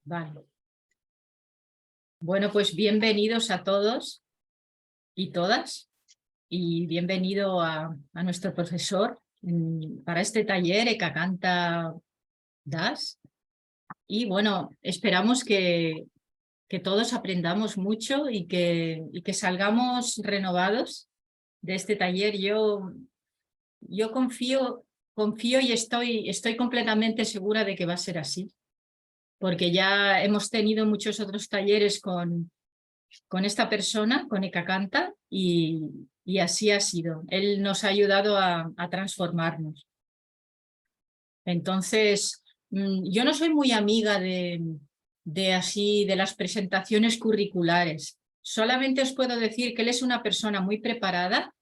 Vale. Bueno, pues bienvenidos a todos y todas y bienvenido a nuestro profesor para este taller Eka Canta Das. Y bueno, esperamos que todos aprendamos mucho y que salgamos renovados de este taller. Yo confío y estoy completamente segura de que va a ser así, porque ya hemos tenido muchos otros talleres con esta persona, con Eka Canta, y así ha sido. Él nos ha ayudado a transformarnos. Entonces, yo no soy muy amiga de las presentaciones curriculares. Solamente os puedo decir que él es una persona muy preparada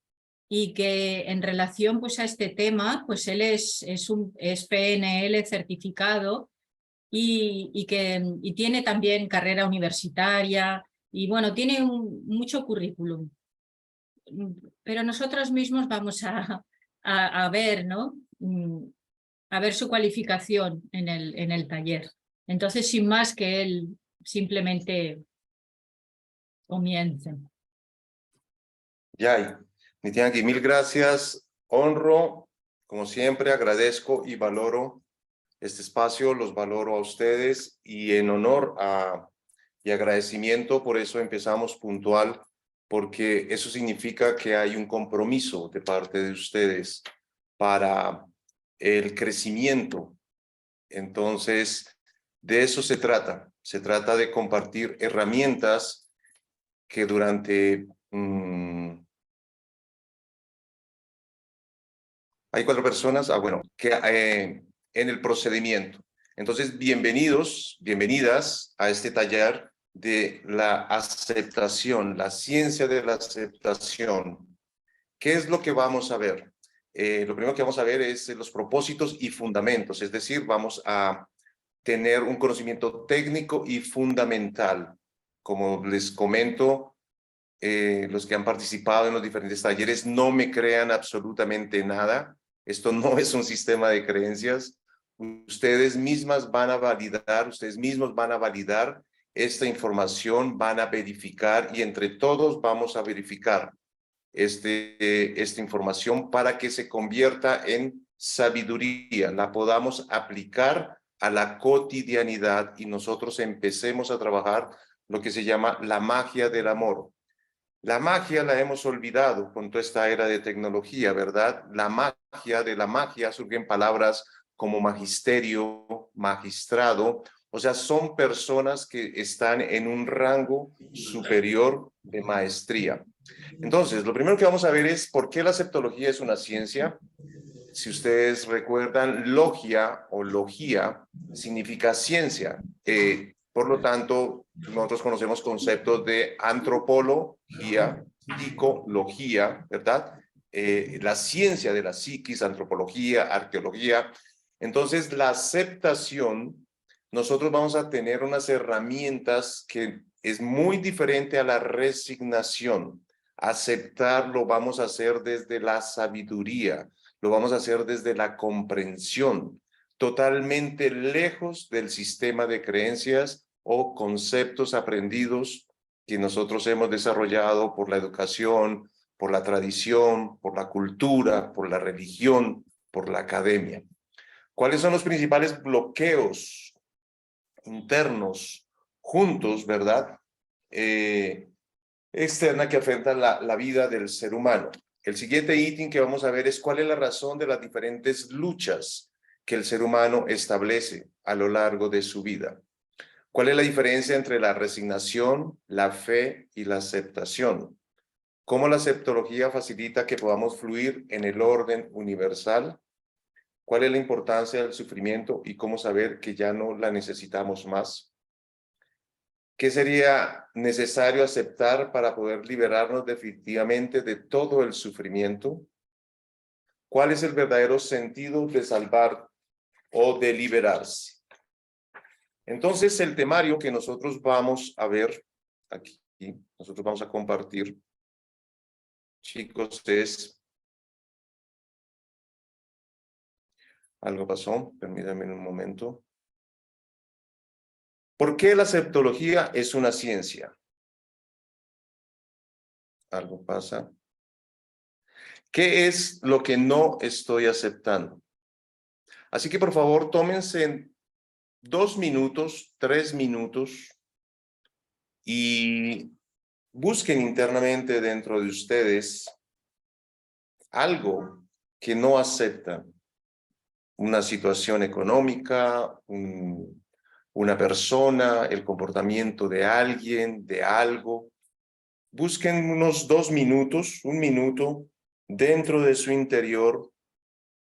y que en relación pues, a este tema, pues él es PNL certificado y tiene también carrera universitaria y bueno, tiene mucho currículum. Pero nosotros mismos vamos a ver, ¿no? A ver su cualificación en el taller. Entonces, sin más que él simplemente comience. Yay, Nitianki, mil gracias. Honro, como siempre, agradezco y valoro este espacio, los valoro a ustedes y en honor y agradecimiento, por eso empezamos puntual, porque eso significa que hay un compromiso de parte de ustedes para el crecimiento. Entonces, de eso se trata de compartir herramientas que durante... hay 4 personas, bueno, que en el procedimiento. Entonces, bienvenidas a este taller de la aceptación, la ciencia de la aceptación. ¿Qué es lo que vamos a ver? Lo primero que vamos a ver es los propósitos y fundamentos, es decir, vamos a tener un conocimiento técnico y fundamental. Como les comento, los que han participado en los diferentes talleres no me crean absolutamente nada. Esto no es un sistema de creencias. Ustedes mismos van a validar esta información, van a verificar y entre todos vamos a verificar esta información para que se convierta en sabiduría, la podamos aplicar a la cotidianidad y nosotros empecemos a trabajar lo que se llama la magia del amor. La magia la hemos olvidado con toda esta era de tecnología, ¿verdad? La magia surgen palabras como magisterio, magistrado, o sea, son personas que están en un rango superior de maestría. Entonces, lo primero que vamos a ver es por qué la aceptología es una ciencia. Si ustedes recuerdan, logia o logía significa ciencia. Por lo tanto, nosotros conocemos conceptos de antropología, psicología, ¿verdad? La ciencia de la psiquis, antropología, arqueología. Entonces, la aceptación, nosotros vamos a tener unas herramientas que es muy diferente a la resignación. Aceptar lo vamos a hacer desde la sabiduría, lo vamos a hacer desde la comprensión, totalmente lejos del sistema de creencias o conceptos aprendidos que nosotros hemos desarrollado por la educación, por la tradición, por la cultura, por la religión, por la academia. ¿Cuáles son los principales bloqueos internos juntos, verdad? Externa que afectan la vida del ser humano. El siguiente ítem que vamos a ver es cuál es la razón de las diferentes luchas que el ser humano establece a lo largo de su vida. ¿Cuál es la diferencia entre la resignación, la fe y la aceptación? ¿Cómo la aceptología facilita que podamos fluir en el orden universal? ¿Cuál es la importancia del sufrimiento y cómo saber que ya no la necesitamos más? ¿Qué sería necesario aceptar para poder liberarnos definitivamente de todo el sufrimiento? ¿Cuál es el verdadero sentido de salvar o de liberarse? Entonces, el temario que nosotros vamos a ver aquí, nosotros vamos a compartir, chicos, es... Algo pasó, permítanme un momento. ¿Por qué la aceptología es una ciencia? Algo pasa. ¿Qué es lo que no estoy aceptando? Así que por favor, tómense 2 minutos, 3 minutos y busquen internamente dentro de ustedes algo que no aceptan. Una situación económica, una persona, el comportamiento de alguien, de algo. Busquen unos 2 minutos, 1 minuto dentro de su interior.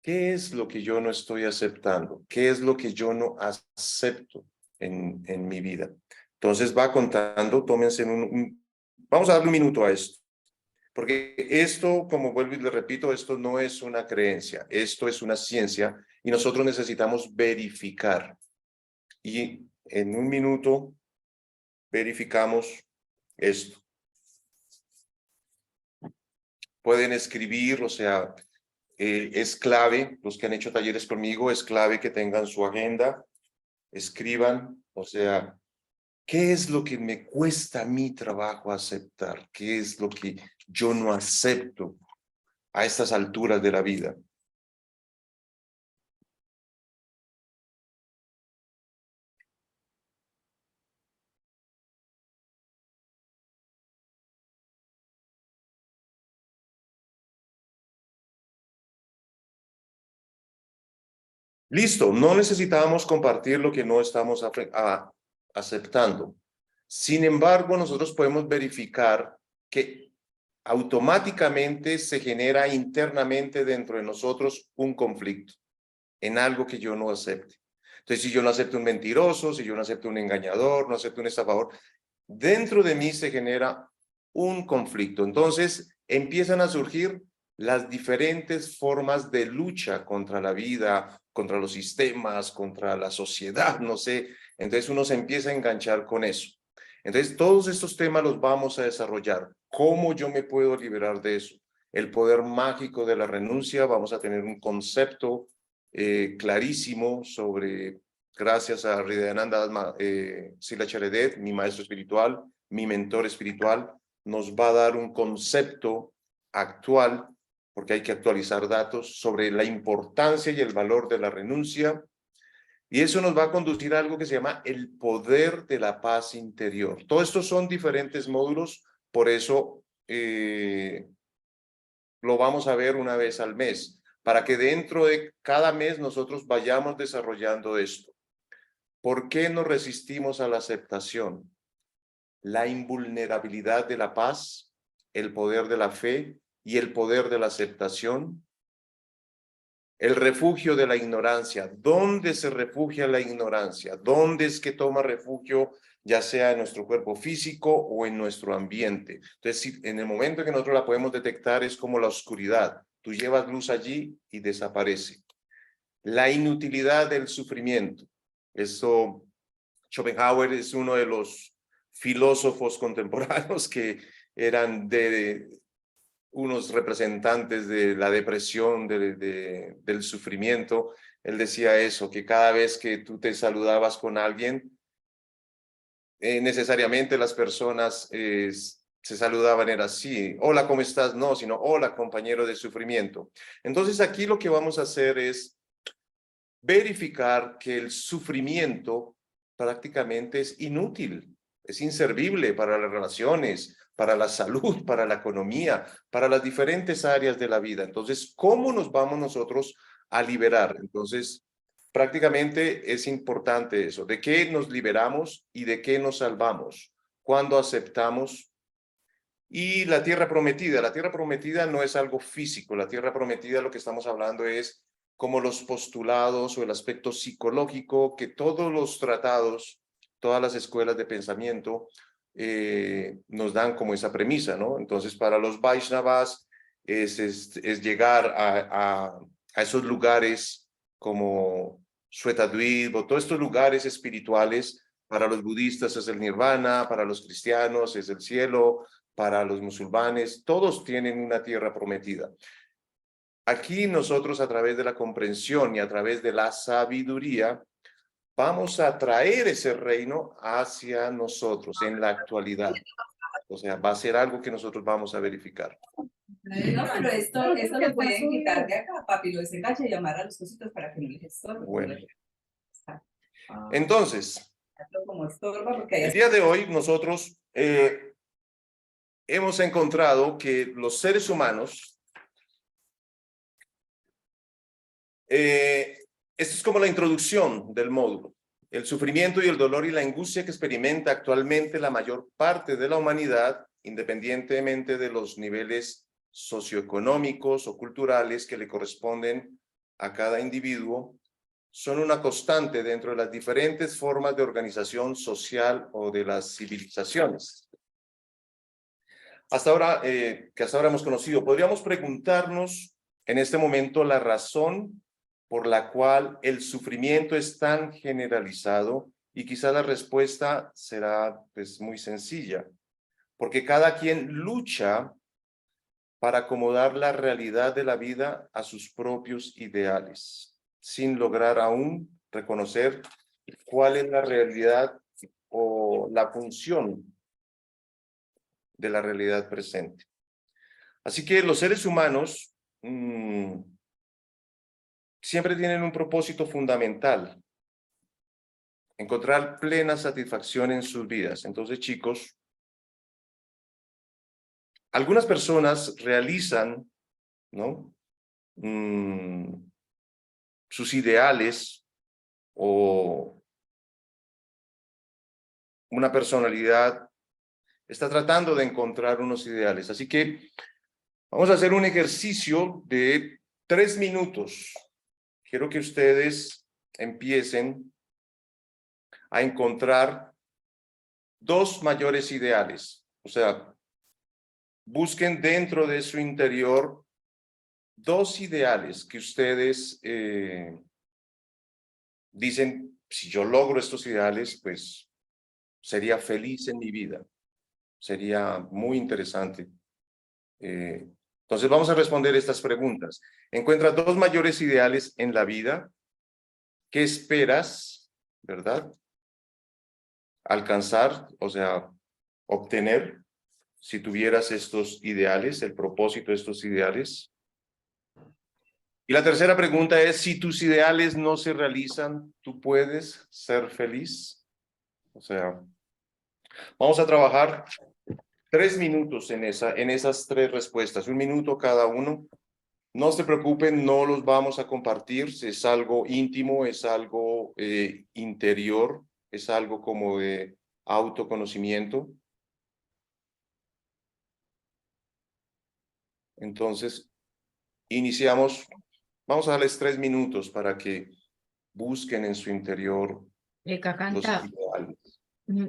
¿Qué es lo que yo no estoy aceptando? ¿Qué es lo que yo no acepto en mi vida? Entonces va contando, tómense vamos a darle 1 minuto a esto. Porque esto, como vuelvo y le repito, esto no es una creencia, esto es una ciencia y nosotros necesitamos verificar. Y en 1 minuto verificamos esto. Pueden escribir, o sea, es clave, los que han hecho talleres conmigo, es clave que tengan su agenda, escriban, o sea, ¿qué es lo que me cuesta a mi trabajo aceptar? ¿Qué es lo que yo no acepto a estas alturas de la vida? Listo, no necesitábamos compartir lo que no estamos aceptando. Sin embargo, nosotros podemos verificar que automáticamente se genera internamente dentro de nosotros un conflicto en algo que yo no acepte. Entonces, si yo no acepto un mentiroso, si yo no acepto un engañador, no acepto un estafador, dentro de mí se genera un conflicto. Entonces, empiezan a surgir las diferentes formas de lucha contra la vida, contra los sistemas, contra la sociedad, no sé. Entonces uno se empieza a enganchar con eso. Entonces todos estos temas los vamos a desarrollar. ¿Cómo yo me puedo liberar de eso? El poder mágico de la renuncia, vamos a tener un concepto clarísimo sobre, gracias a Hridayananda Silacharedet, mi maestro espiritual, mi mentor espiritual, nos va a dar un concepto actual, porque hay que actualizar datos sobre la importancia y el valor de la renuncia, y eso nos va a conducir a algo que se llama el poder de la paz interior. Todos estos son diferentes módulos, por eso lo vamos a ver una vez al mes, para que dentro de cada mes nosotros vayamos desarrollando esto. ¿Por qué nos resistimos a la aceptación? La invulnerabilidad de la paz, el poder de la fe y el poder de la aceptación. El refugio de la ignorancia. ¿Dónde se refugia la ignorancia? ¿Dónde es que toma refugio, ya sea en nuestro cuerpo físico o en nuestro ambiente? Entonces, en el momento que nosotros la podemos detectar, es como la oscuridad. Tú llevas luz allí y desaparece. La inutilidad del sufrimiento. Esto, Schopenhauer es uno de los filósofos contemporáneos que eran unos representantes de la depresión, del sufrimiento. Él decía eso, que cada vez que tú te saludabas con alguien, necesariamente las personas se saludaban, era así, hola, ¿cómo estás? No, sino hola, compañero de sufrimiento. Entonces aquí lo que vamos a hacer es verificar que el sufrimiento prácticamente es inútil, es inservible para las relaciones, para la salud, para la economía, para las diferentes áreas de la vida. Entonces, ¿cómo nos vamos nosotros a liberar? Entonces, prácticamente es importante eso, de qué nos liberamos y de qué nos salvamos, cuando aceptamos. Y la tierra prometida no es algo físico, la tierra prometida lo que estamos hablando es como los postulados o el aspecto psicológico que todos los tratados, todas las escuelas de pensamiento nos dan como esa premisa, ¿no? Entonces, para los Vaishnavas es llegar a esos lugares como Shwetadvip, todos estos lugares espirituales. Para los budistas es el nirvana, para los cristianos es el cielo, para los musulmanes, todos tienen una tierra prometida. Aquí nosotros, a través de la comprensión y a través de la sabiduría, vamos a traer ese reino hacia nosotros en la actualidad. O sea, va a ser algo que nosotros vamos a verificar. No, pero esto lo pueden quitar de acá, papi, lo desengancha y llamar a los cositos para que no les estorbe. Bueno. Entonces, como estorba porque el día de hoy nosotros hemos encontrado que los seres humanos, esto es como la introducción del módulo. El sufrimiento y el dolor y la angustia que experimenta actualmente la mayor parte de la humanidad, independientemente de los niveles socioeconómicos o culturales que le corresponden a cada individuo, son una constante dentro de las diferentes formas de organización social o de las civilizaciones. Hasta ahora, que hasta ahora hemos conocido, podríamos preguntarnos en este momento la razón por la cual el sufrimiento es tan generalizado, y quizá la respuesta será pues muy sencilla, porque cada quien lucha para acomodar la realidad de la vida a sus propios ideales, sin lograr aún reconocer cuál es la realidad o la función de la realidad presente. Así que los seres humanos siempre tienen un propósito fundamental: encontrar plena satisfacción en sus vidas. Entonces, chicos, algunas personas realizan, ¿no?, sus ideales, o una personalidad está tratando de encontrar unos ideales. Así que vamos a hacer un ejercicio de 3 minutos. Quiero que ustedes empiecen a encontrar 2 mayores ideales. O sea, busquen dentro de su interior 2 ideales que ustedes dicen: si yo logro estos ideales, pues sería feliz en mi vida. Sería muy interesante. Entonces vamos a responder estas preguntas. Encuentra 2 mayores ideales en la vida. ¿Qué esperas, verdad, alcanzar, o sea, obtener, si tuvieras estos ideales, el propósito de estos ideales? Y la tercera pregunta es: si tus ideales no se realizan, ¿tú puedes ser feliz? O sea, vamos a trabajar 3 minutos en esas 3 respuestas, 1 minuto cada uno. No se preocupen, no los vamos a compartir, es algo íntimo, es algo interior, es algo como de autoconocimiento. Entonces, iniciamos. Vamos a darles 3 minutos para que busquen en su interior los Cacanta, ideales.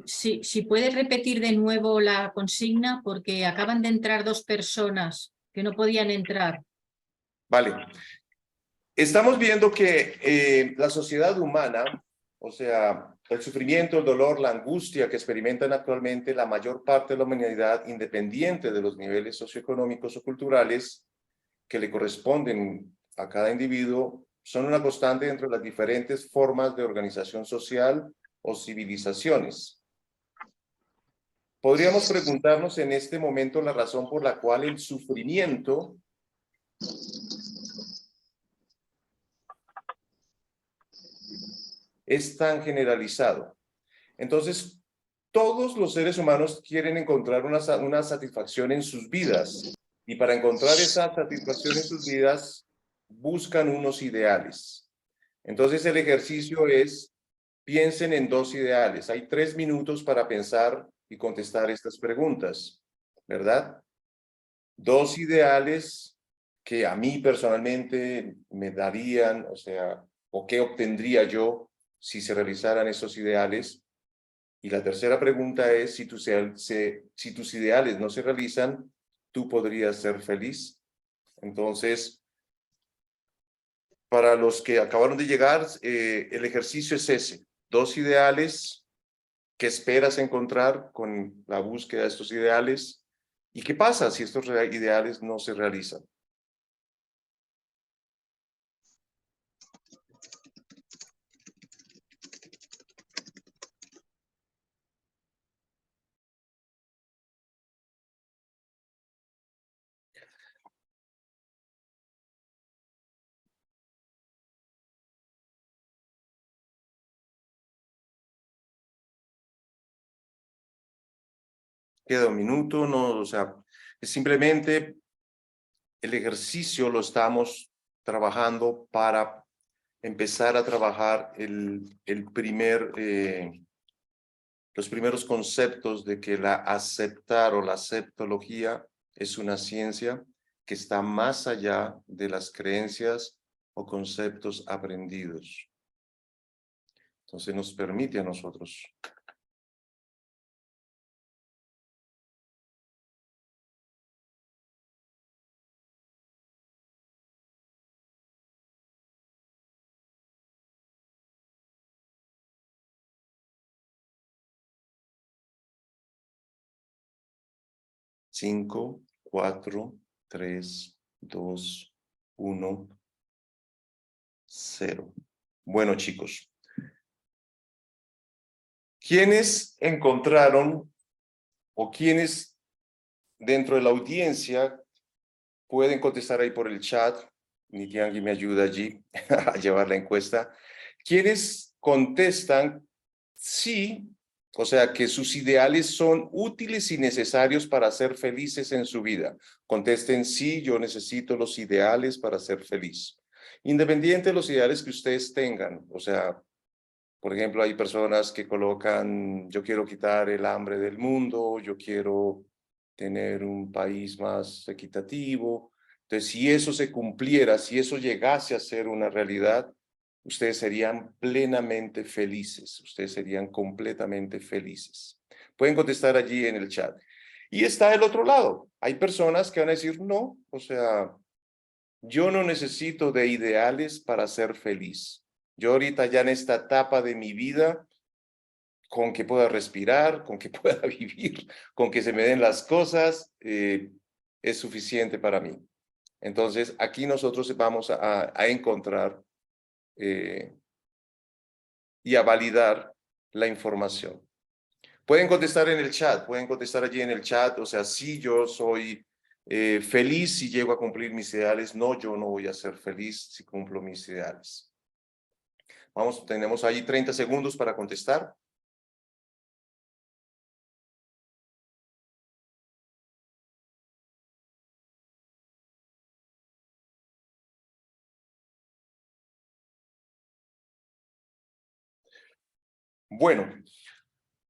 si puedes repetir de nuevo la consigna, porque acaban de entrar 2 personas que no podían entrar. Vale. Estamos viendo que la sociedad humana, o sea, el sufrimiento, el dolor, la angustia que experimentan actualmente la mayor parte de la humanidad, independiente de los niveles socioeconómicos o culturales que le corresponden a cada individuo, son una constante entre las diferentes formas de organización social o civilizaciones. Podríamos preguntarnos en este momento la razón por la cual el sufrimiento es tan generalizado. Entonces, todos los seres humanos quieren encontrar una satisfacción en sus vidas, y para encontrar esa satisfacción en sus vidas buscan unos ideales. Entonces el ejercicio es: piensen en 2 ideales. Hay 3 minutos para pensar y contestar estas preguntas, ¿verdad? 2 ideales que a mí personalmente me darían, o sea, o qué obtendría yo si se realizaran esos ideales. Y la tercera pregunta es: si tus ideales no se realizan, ¿tú podrías ser feliz? Entonces, para los que acabaron de llegar, el ejercicio es ese: 2 ideales. ¿Qué esperas encontrar con la búsqueda de estos ideales? ¿Y qué pasa si estos ideales no se realizan? queda un minuto, no, o sea, es simplemente el ejercicio lo estamos trabajando para empezar a trabajar los primeros conceptos de que la aceptar o la aceptología es una ciencia que está más allá de las creencias o conceptos aprendidos. Entonces nos permite a nosotros. Cinco, 4, 3, 2, 1, 0. Bueno, chicos. ¿Quiénes encontraron o quiénes dentro de la audiencia pueden contestar ahí por el chat? Nitiangui me ayuda allí a llevar la encuesta. ¿Quiénes contestan sí? O sea, que sus ideales son útiles y necesarios para ser felices en su vida. Contesten sí, yo necesito los ideales para ser feliz. Independiente de los ideales que ustedes tengan. O sea, por ejemplo, hay personas que colocan, yo quiero quitar el hambre del mundo, yo quiero tener un país más equitativo. Entonces, si eso se cumpliera, si eso llegase a ser una realidad, ustedes serían plenamente felices, ustedes serían completamente felices. Pueden contestar allí en el chat. Y está el otro lado. Hay personas que van a decir, no, o sea, yo no necesito de ideales para ser feliz. Yo ahorita ya en esta etapa de mi vida, con que pueda respirar, con que pueda vivir, con que se me den las cosas, es suficiente para mí. Entonces, aquí nosotros vamos a encontrar y a validar la información. Pueden contestar en el chat, pueden contestar allí en el chat, o sea, sí, yo soy feliz si llego a cumplir mis ideales, no, yo no voy a ser feliz si cumplo mis ideales. Vamos, tenemos ahí 30 segundos para contestar. Bueno,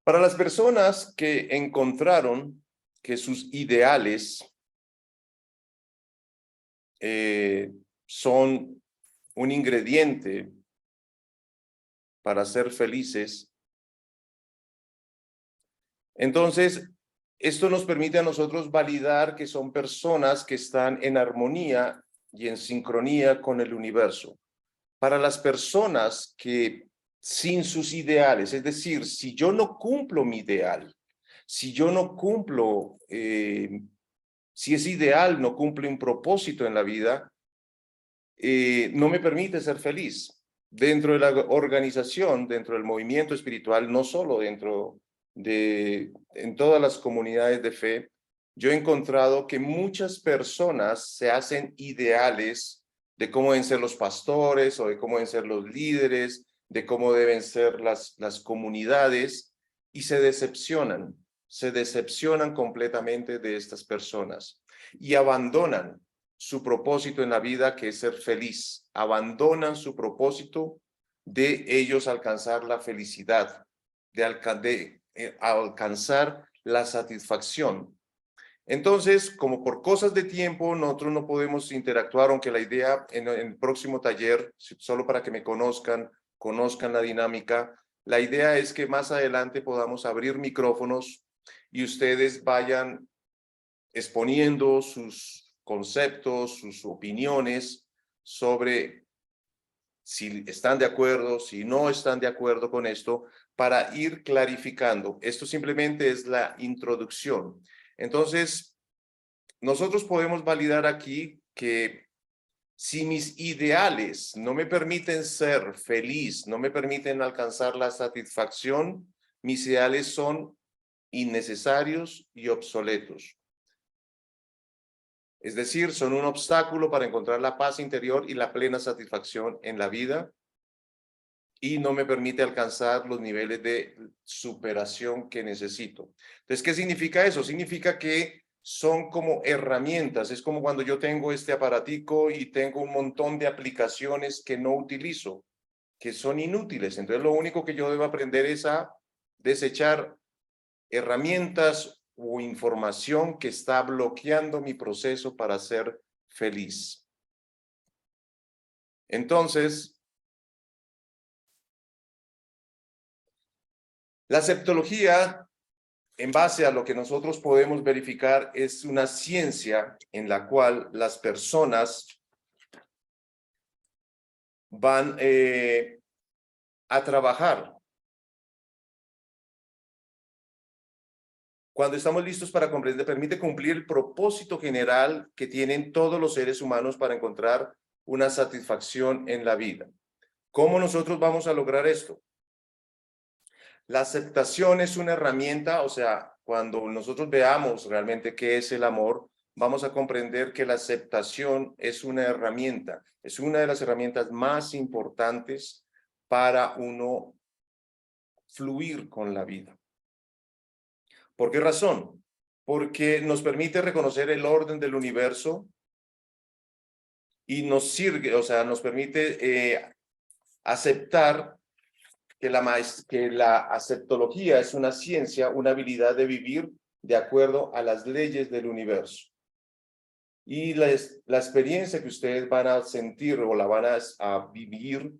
para las personas que encontraron que sus ideales son un ingrediente para ser felices, entonces esto nos permite a nosotros validar que son personas que están en armonía y en sincronía con el universo. Para las personas que sin sus ideales, es decir, si yo no cumplo mi ideal, si yo no cumplo, si ese ideal no cumple un propósito en la vida, no me permite ser feliz. Dentro de la organización, dentro del movimiento espiritual, no solo en todas las comunidades de fe, yo he encontrado que muchas personas se hacen ideales de cómo deben ser los pastores o de cómo deben ser los líderes, de cómo deben ser las comunidades y se decepcionan completamente de estas personas y abandonan su propósito en la vida, que es ser feliz. Abandonan su propósito de ellos alcanzar la felicidad, de alcanzar la satisfacción. Entonces, como por cosas de tiempo, nosotros no podemos interactuar, aunque la idea en el próximo taller, solo para que me conozcan la dinámica, la idea es que más adelante podamos abrir micrófonos y ustedes vayan exponiendo sus conceptos, sus opiniones sobre si están de acuerdo, si no están de acuerdo con esto, para ir clarificando. Esto simplemente es la introducción. Entonces, nosotros podemos validar aquí que si mis ideales no me permiten ser feliz, no me permiten alcanzar la satisfacción, mis ideales son innecesarios y obsoletos. Es decir, son un obstáculo para encontrar la paz interior y la plena satisfacción en la vida. y no me permite alcanzar los niveles de superación que necesito. Entonces, ¿qué significa eso? Significa que son como herramientas. Es como cuando yo tengo este aparatico y tengo un montón de aplicaciones que no utilizo, que son inútiles. Entonces, lo único que yo debo aprender es a desechar herramientas o información que está bloqueando mi proceso para ser feliz. Entonces, la aceptología, en base a lo que nosotros podemos verificar, es una ciencia en la cual las personas van a trabajar. Cuando estamos listos para comprender, permite cumplir el propósito general que tienen todos los seres humanos para encontrar una satisfacción en la vida. ¿Cómo nosotros vamos a lograr esto? La aceptación es una herramienta, o sea, cuando nosotros veamos realmente qué es el amor, vamos a comprender que la aceptación es una herramienta, es una de las herramientas más importantes para uno fluir con la vida. ¿Por qué razón? Porque nos permite reconocer el orden del universo y nos sirve, o sea, nos permite aceptar que la aceptología es una ciencia, una habilidad de vivir de acuerdo a las leyes del universo. Y la experiencia que ustedes van a sentir o la van a vivir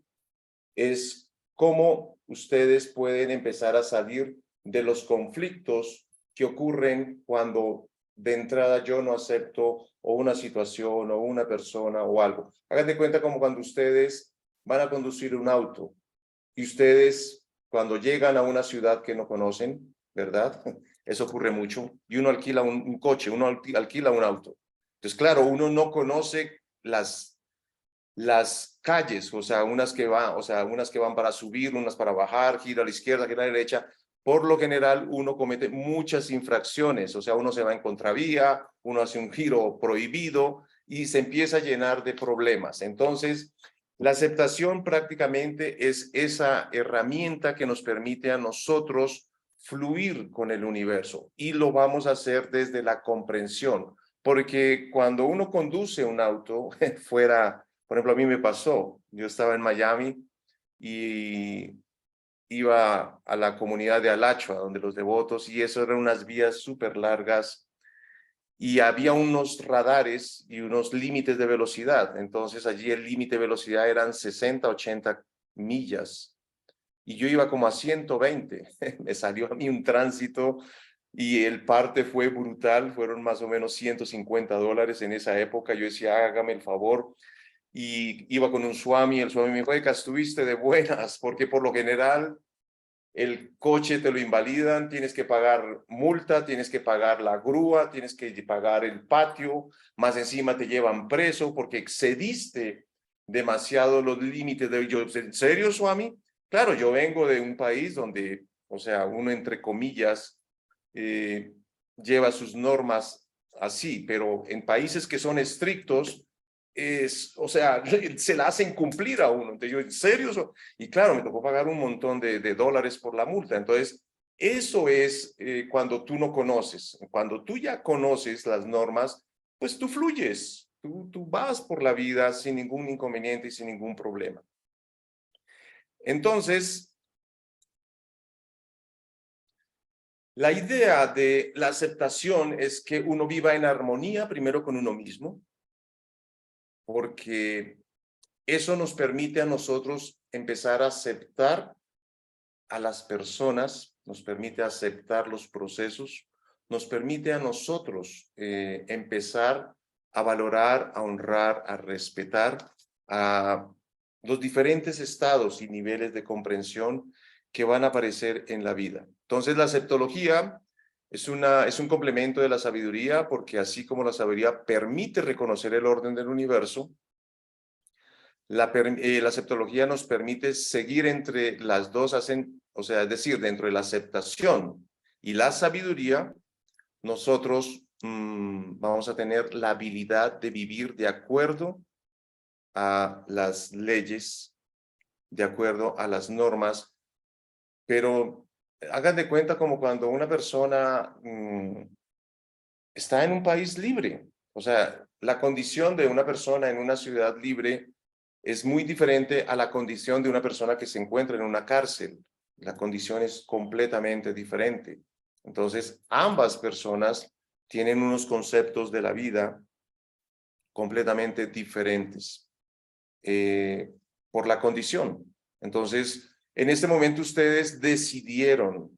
es cómo ustedes pueden empezar a salir de los conflictos que ocurren cuando de entrada yo no acepto o una situación o una persona o algo. Hagan de cuenta como cuando ustedes van a conducir un auto y ustedes cuando llegan a una ciudad que no conocen, ¿verdad? Eso ocurre mucho. Y uno alquila un coche, uno alquila un auto. Entonces, claro, uno no conoce las calles, o sea, unas que van para subir, unas para bajar, gira a la izquierda, gira a la derecha. Por lo general, uno comete muchas infracciones, o sea, uno se va en contravía, uno hace un giro prohibido y se empieza a llenar de problemas. Entonces, la aceptación prácticamente es esa herramienta que nos permite a nosotros fluir con el universo y lo vamos a hacer desde la comprensión, porque cuando uno conduce un auto fuera, por ejemplo, a mí me pasó, yo estaba en Miami y iba a la comunidad de Alachua, donde los devotos, y eso eran unas vías súper largas y había unos radares y unos límites de velocidad. Entonces allí el límite de velocidad eran 60, 80 millas y yo iba como a 120. Me salió a mí un tránsito y el parte fue brutal, fueron más o menos $150 en esa época. Yo decía, hágame el favor. Y iba con un swami, el swami me dijo, oiga, estuviste de buenas, porque por lo general el coche te lo invalidan, tienes que pagar multa, tienes que pagar la grúa, tienes que pagar el patio, más encima te llevan preso porque excediste demasiado los límites de yo. ¿En serio, Swami? Claro, yo vengo de un país donde, o sea, uno entre comillas lleva sus normas así, pero en países que son estrictos, o sea, se la hacen cumplir a uno. Entonces yo, ¿en serio? Y claro, me tocó pagar un montón de dólares por la multa. Entonces, eso es cuando tú no conoces. Cuando tú ya conoces las normas, pues tú fluyes, tú vas por la vida sin ningún inconveniente y sin ningún problema. Entonces, la idea de la aceptación es que uno viva en armonía primero con uno mismo, porque eso nos permite a nosotros empezar a aceptar a las personas, nos permite aceptar los procesos, nos permite a nosotros empezar a valorar, a honrar, a respetar a los diferentes estados y niveles de comprensión que van a aparecer en la vida. Entonces, la aceptología es un complemento de la sabiduría, porque así como la sabiduría permite reconocer el orden del universo, la aceptología nos permite seguir entre las dos, o sea, es decir, dentro de la aceptación y la sabiduría, nosotros vamos a tener la habilidad de vivir de acuerdo a las leyes de acuerdo a las normas, pero hagan de cuenta como cuando una persona está en un país libre. O sea, la condición de una persona en una ciudad libre es muy diferente a la condición de una persona que se encuentra en una cárcel. La condición es completamente diferente. Entonces, ambas personas tienen unos conceptos de la vida completamente diferentes por la condición. Entonces, en este momento ustedes decidieron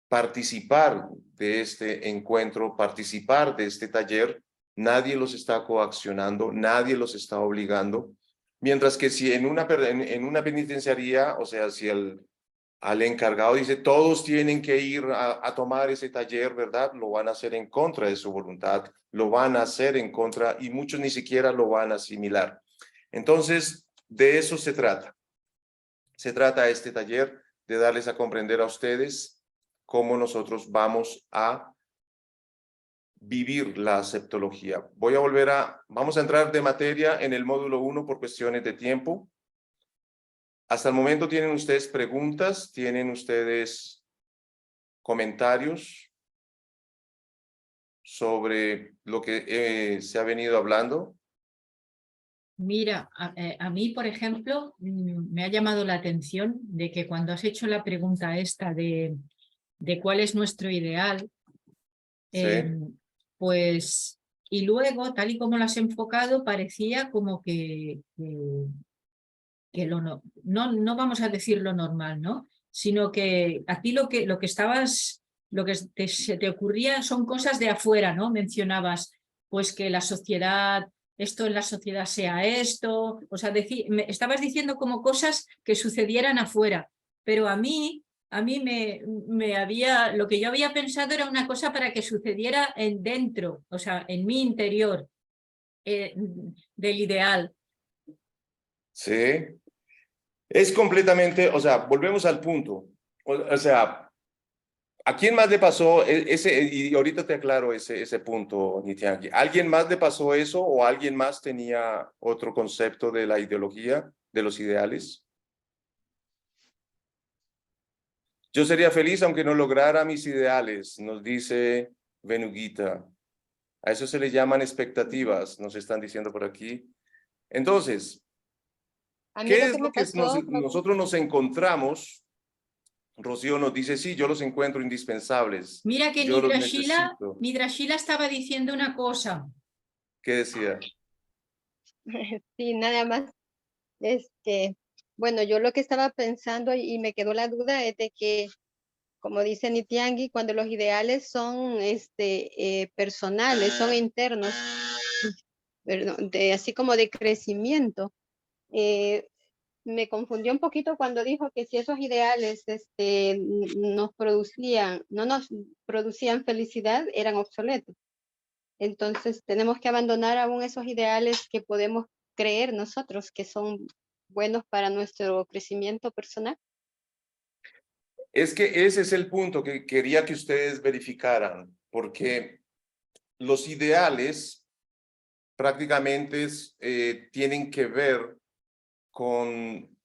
participar de este encuentro, participar de este taller. Nadie los está coaccionando, nadie los está obligando. Mientras que si en una penitenciaría, o sea, si al encargado dice todos tienen que ir a tomar ese taller, ¿verdad? Lo van a hacer en contra de su voluntad, lo van a hacer en contra y muchos ni siquiera lo van a asimilar. Entonces, de eso se trata. Se trata este taller de darles a comprender a ustedes cómo nosotros vamos a vivir la aceptología. Vamos a entrar de materia en el módulo 1 por cuestiones de tiempo. Hasta el momento, ¿tienen ustedes preguntas? ¿Tienen ustedes comentarios sobre lo que se ha venido hablando? Mira, a mí, por ejemplo, me ha llamado la atención de que cuando has hecho la pregunta esta de cuál es nuestro ideal, Sí. pues, y luego, tal y como lo has enfocado, parecía como que no vamos a decir lo normal, ¿no? Sino que a ti lo que estabas, lo que se te ocurría son cosas de afuera, ¿no? Mencionabas, pues que la sociedad, esto en la sociedad sea esto, o sea, estabas diciendo como cosas que sucedieran afuera, pero a mí lo que yo había pensado era una cosa para que sucediera dentro, o sea, en mi interior, del ideal. Sí. Es completamente, o sea, volvemos al punto. O sea, ¿a quién más le pasó ese? Y ahorita te aclaro ese punto, Nitiangi. ¿Alguien más le pasó eso o alguien más tenía otro concepto de la ideología, de los ideales? Yo sería feliz aunque no lograra mis ideales, nos dice Venugita. A eso se le llaman expectativas, nos están diciendo por aquí. Entonces, A mí ¿qué lo es que me lo que pasó, nosotros nos encontramos? Rocío nos dice, sí, yo los encuentro indispensables. Mira que Yo los necesito. Midrashila estaba diciendo una cosa. ¿Qué decía? sí, nada más, bueno, yo lo que estaba pensando y me quedó la duda es de que, como dice Nitiangi, cuando los ideales son personales, son internos, perdón, así como de crecimiento, me confundió un poquito cuando dijo que si esos ideales no nos producían felicidad, eran obsoletos. Entonces tenemos que abandonar aún esos ideales que podemos creer nosotros que son buenos para nuestro crecimiento personal. Es que ese es el punto que quería que ustedes verificaran, porque los ideales prácticamente tienen que ver con,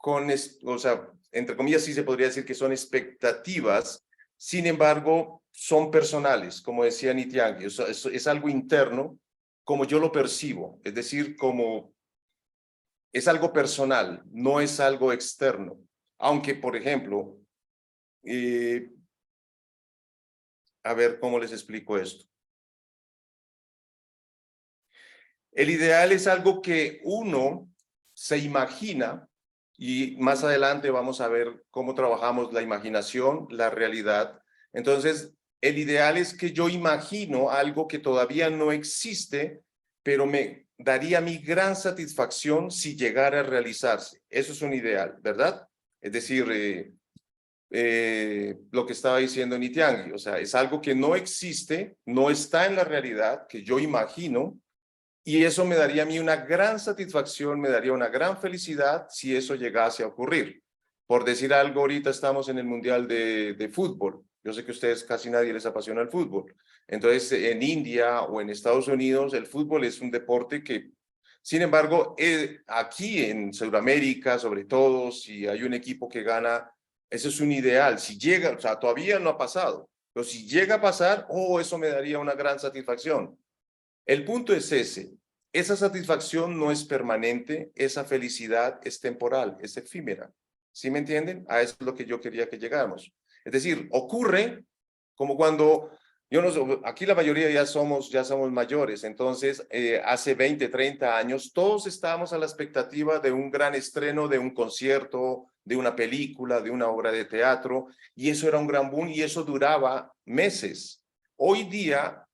o sea, entre comillas sí se podría decir que son expectativas, sin embargo, son personales, como decía Nitiangi, o sea, es algo interno, como yo lo percibo, es decir, como es algo personal, no es algo externo. Aunque, por ejemplo, a ver cómo les explico esto. El ideal es algo que uno se imagina y más adelante vamos a ver cómo trabajamos la imaginación, la realidad. Entonces, el ideal es que yo imagino algo que todavía no existe, pero me daría mi gran satisfacción si llegara a realizarse. Eso es un ideal, ¿verdad? Es decir, lo que estaba diciendo Nitiangi, o sea, es algo que no existe, no está en la realidad, que yo imagino, y eso me daría a mí una gran satisfacción, me daría una gran felicidad si eso llegase a ocurrir. Por decir algo, ahorita estamos en el Mundial de Fútbol. Yo sé que a ustedes casi nadie les apasiona el fútbol. Entonces, en India o en Estados Unidos, el fútbol es un deporte que Sin embargo, aquí en Sudamérica, sobre todo, si hay un equipo que gana, eso es un ideal. Si llega, o sea, todavía no ha pasado, pero si llega a pasar, eso me daría una gran satisfacción. El punto es ese. Esa satisfacción no es permanente, esa felicidad es temporal, es efímera. ¿Sí me entienden? A eso es lo que yo quería que llegáramos. Es decir, ocurre como cuando, aquí la mayoría ya somos mayores, entonces hace 20, 30 años todos estábamos a la expectativa de un gran estreno, de un concierto, de una película, de una obra de teatro, y eso era un gran boom y eso duraba meses. Hoy día,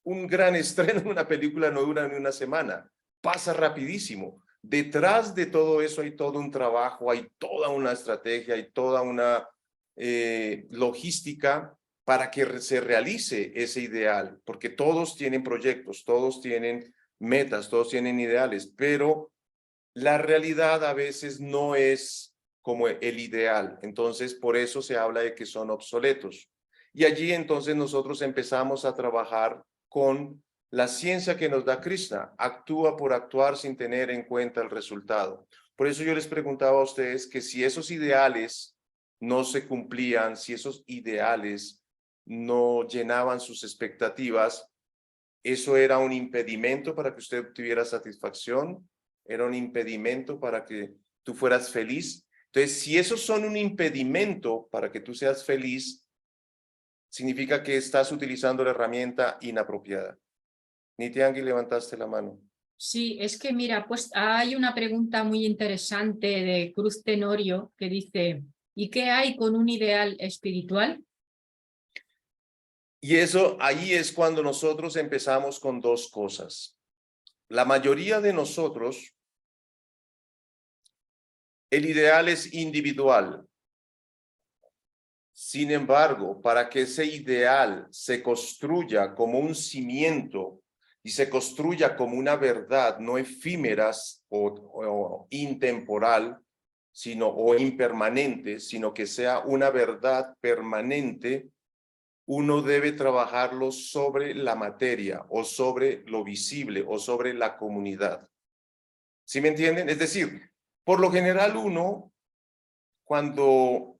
un gran estreno de una película no dura ni una semana, pasa rapidísimo. Detrás de todo eso hay todo un trabajo, hay toda una estrategia, hay toda una logística para que se realice ese ideal, porque todos tienen proyectos, todos tienen metas, todos tienen ideales, pero la realidad a veces no es como el ideal. Entonces, por eso se habla de que son obsoletos. Y allí entonces nosotros empezamos a trabajar con la ciencia que nos da Krishna. Actúa por actuar sin tener en cuenta el resultado. Por eso yo les preguntaba a ustedes que si esos ideales no se cumplían, si esos ideales no llenaban sus expectativas, ¿eso era un impedimento para que usted tuviera satisfacción? ¿Era un impedimento para que tú fueras feliz? Entonces, si esos son un impedimento para que tú seas feliz, significa que estás utilizando la herramienta inapropiada. Nityangi, levantaste la mano. Sí, es que mira, pues hay una pregunta muy interesante de Cruz Tenorio que dice, ¿y qué hay con un ideal espiritual? Y eso, ahí es cuando nosotros empezamos con dos cosas. La mayoría de nosotros, el ideal es individual. Sin embargo, para que ese ideal se construya como un cimiento y se construya como una verdad no efímeras o intemporal, o impermanente, sino que sea una verdad permanente, uno debe trabajarlo sobre la materia o sobre lo visible o sobre la comunidad. ¿Sí me entienden? Es decir, por lo general uno, cuando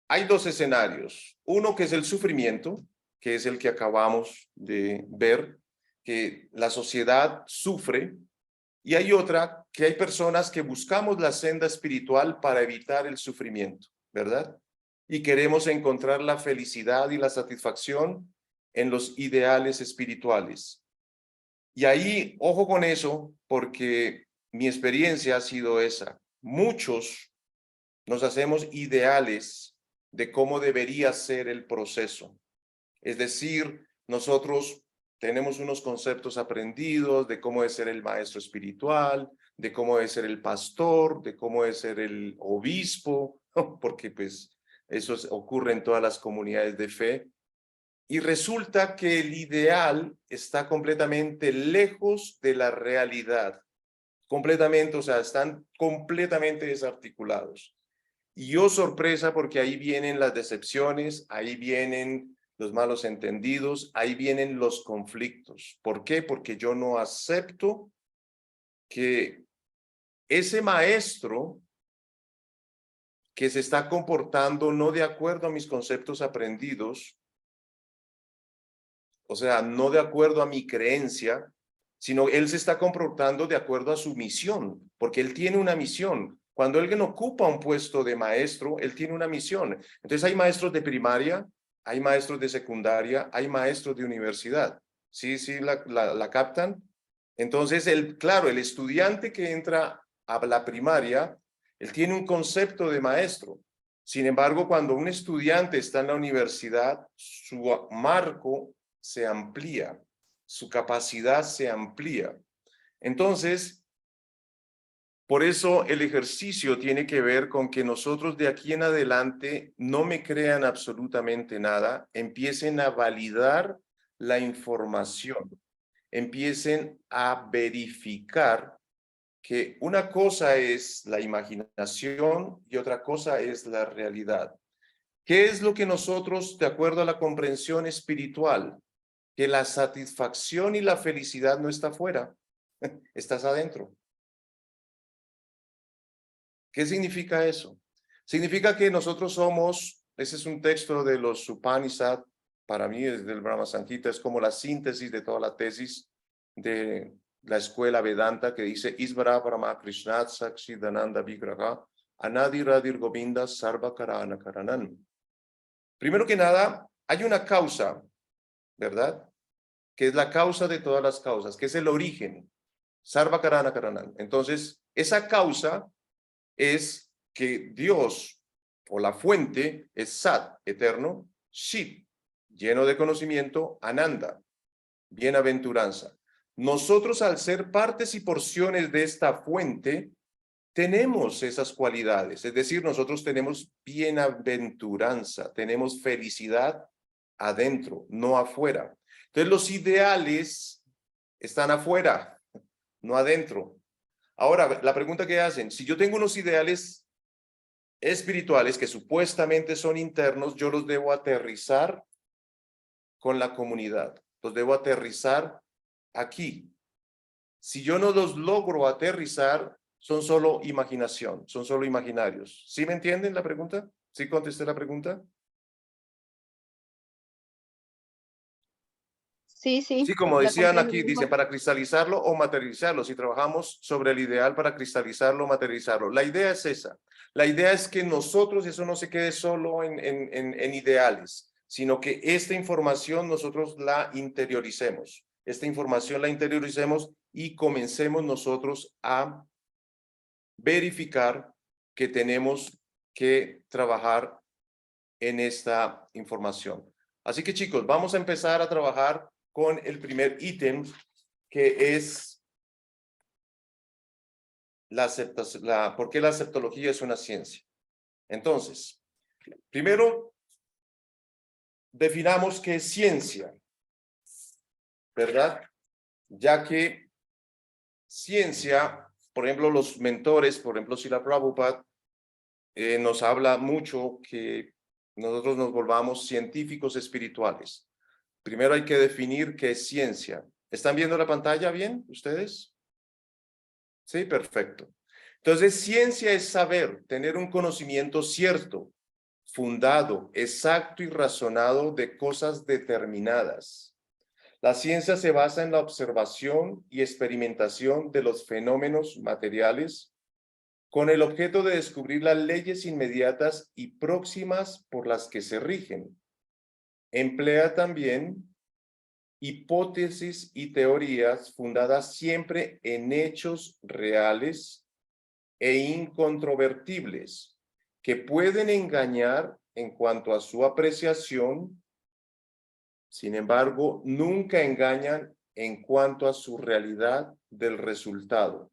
hay dos escenarios, uno que es el sufrimiento, que es el que acabamos de ver, que la sociedad sufre, y hay otra que hay personas que buscamos la senda espiritual para evitar el sufrimiento, ¿verdad? Y queremos encontrar la felicidad y la satisfacción en los ideales espirituales. Y ahí, ojo con eso, porque mi experiencia ha sido esa. Muchos nos hacemos ideales de cómo debería ser el proceso. Es decir, nosotros tenemos unos conceptos aprendidos de cómo es ser el maestro espiritual, de cómo es ser el pastor, de cómo es ser el obispo, porque pues eso ocurre en todas las comunidades de fe. Y resulta que el ideal está completamente lejos de la realidad. Completamente, o sea, están completamente desarticulados. Y sorpresa, porque ahí vienen las decepciones, ahí vienen los malos entendidos, ahí vienen los conflictos. ¿Por qué? Porque yo no acepto que ese maestro que se está comportando no de acuerdo a mis conceptos aprendidos, o sea, no de acuerdo a mi creencia, sino él se está comportando de acuerdo a su misión, porque él tiene una misión. Cuando alguien ocupa un puesto de maestro, él tiene una misión. Entonces hay maestros de primaria, hay maestros de secundaria, hay maestros de universidad. ¿Sí la captan? Entonces, claro, el estudiante que entra a la primaria, él tiene un concepto de maestro. Sin embargo, cuando un estudiante está en la universidad, su marco se amplía, su capacidad se amplía. Entonces, por eso el ejercicio tiene que ver con que nosotros de aquí en adelante no me crean absolutamente nada, empiecen a validar la información, empiecen a verificar que una cosa es la imaginación y otra cosa es la realidad. ¿Qué es lo que nosotros, de acuerdo a la comprensión espiritual, que la satisfacción y la felicidad no está afuera, estás adentro? ¿Qué significa eso? Significa que nosotros somos, ese es un texto de los Upanishad, para mí desde el Brahma Samhita, es como la síntesis de toda la tesis de la escuela Vedanta que dice Isvara Brahma Krishnat Sakshidananda Vigraha Anadi Radir Govinda Sarva Karana Karanan. Primero que nada, hay una causa, ¿verdad? Que es la causa de todas las causas, que es el origen. Sarva Karana Karanan. Entonces, esa causa es que Dios o la fuente es Sat, eterno, Shit, lleno de conocimiento, Ananda, bienaventuranza. Nosotros, al ser partes y porciones de esta fuente, tenemos esas cualidades, es decir, nosotros tenemos bienaventuranza, tenemos felicidad adentro, no afuera. Entonces, los ideales están afuera, no adentro. Ahora, la pregunta que hacen, si yo tengo unos ideales espirituales que supuestamente son internos, yo los debo aterrizar con la comunidad, los debo aterrizar aquí. Si yo no los logro aterrizar, son solo imaginación, son solo imaginarios. ¿Sí me entienden la pregunta? ¿Sí contesté la pregunta? Sí, sí. Sí, como la decían comprendo aquí, dice mejor. para cristalizarlo o materializarlo. Si trabajamos sobre el ideal para cristalizarlo o materializarlo. La idea es esa. La idea es que nosotros, eso no se quede solo en ideales, sino que esta información nosotros la interioricemos. Esta información la interioricemos y comencemos nosotros a verificar que tenemos que trabajar en esta información. Así que chicos, vamos a empezar a trabajar con el primer ítem, que es por qué la aceptología es una ciencia. Entonces, primero, definamos qué es ciencia, ¿verdad? Ya que ciencia, por ejemplo, los mentores, por ejemplo, Srila Prabhupada, nos habla mucho que nosotros nos volvamos científicos espirituales. Primero hay que definir qué es ciencia. ¿Están viendo la pantalla bien ustedes? Sí, perfecto. Entonces, ciencia es saber, tener un conocimiento cierto, fundado, exacto y razonado de cosas determinadas. La ciencia se basa en la observación y experimentación de los fenómenos materiales con el objeto de descubrir las leyes inmediatas y próximas por las que se rigen. Emplea también hipótesis y teorías fundadas siempre en hechos reales e incontrovertibles, que pueden engañar en cuanto a su apreciación, sin embargo, nunca engañan en cuanto a su realidad del resultado.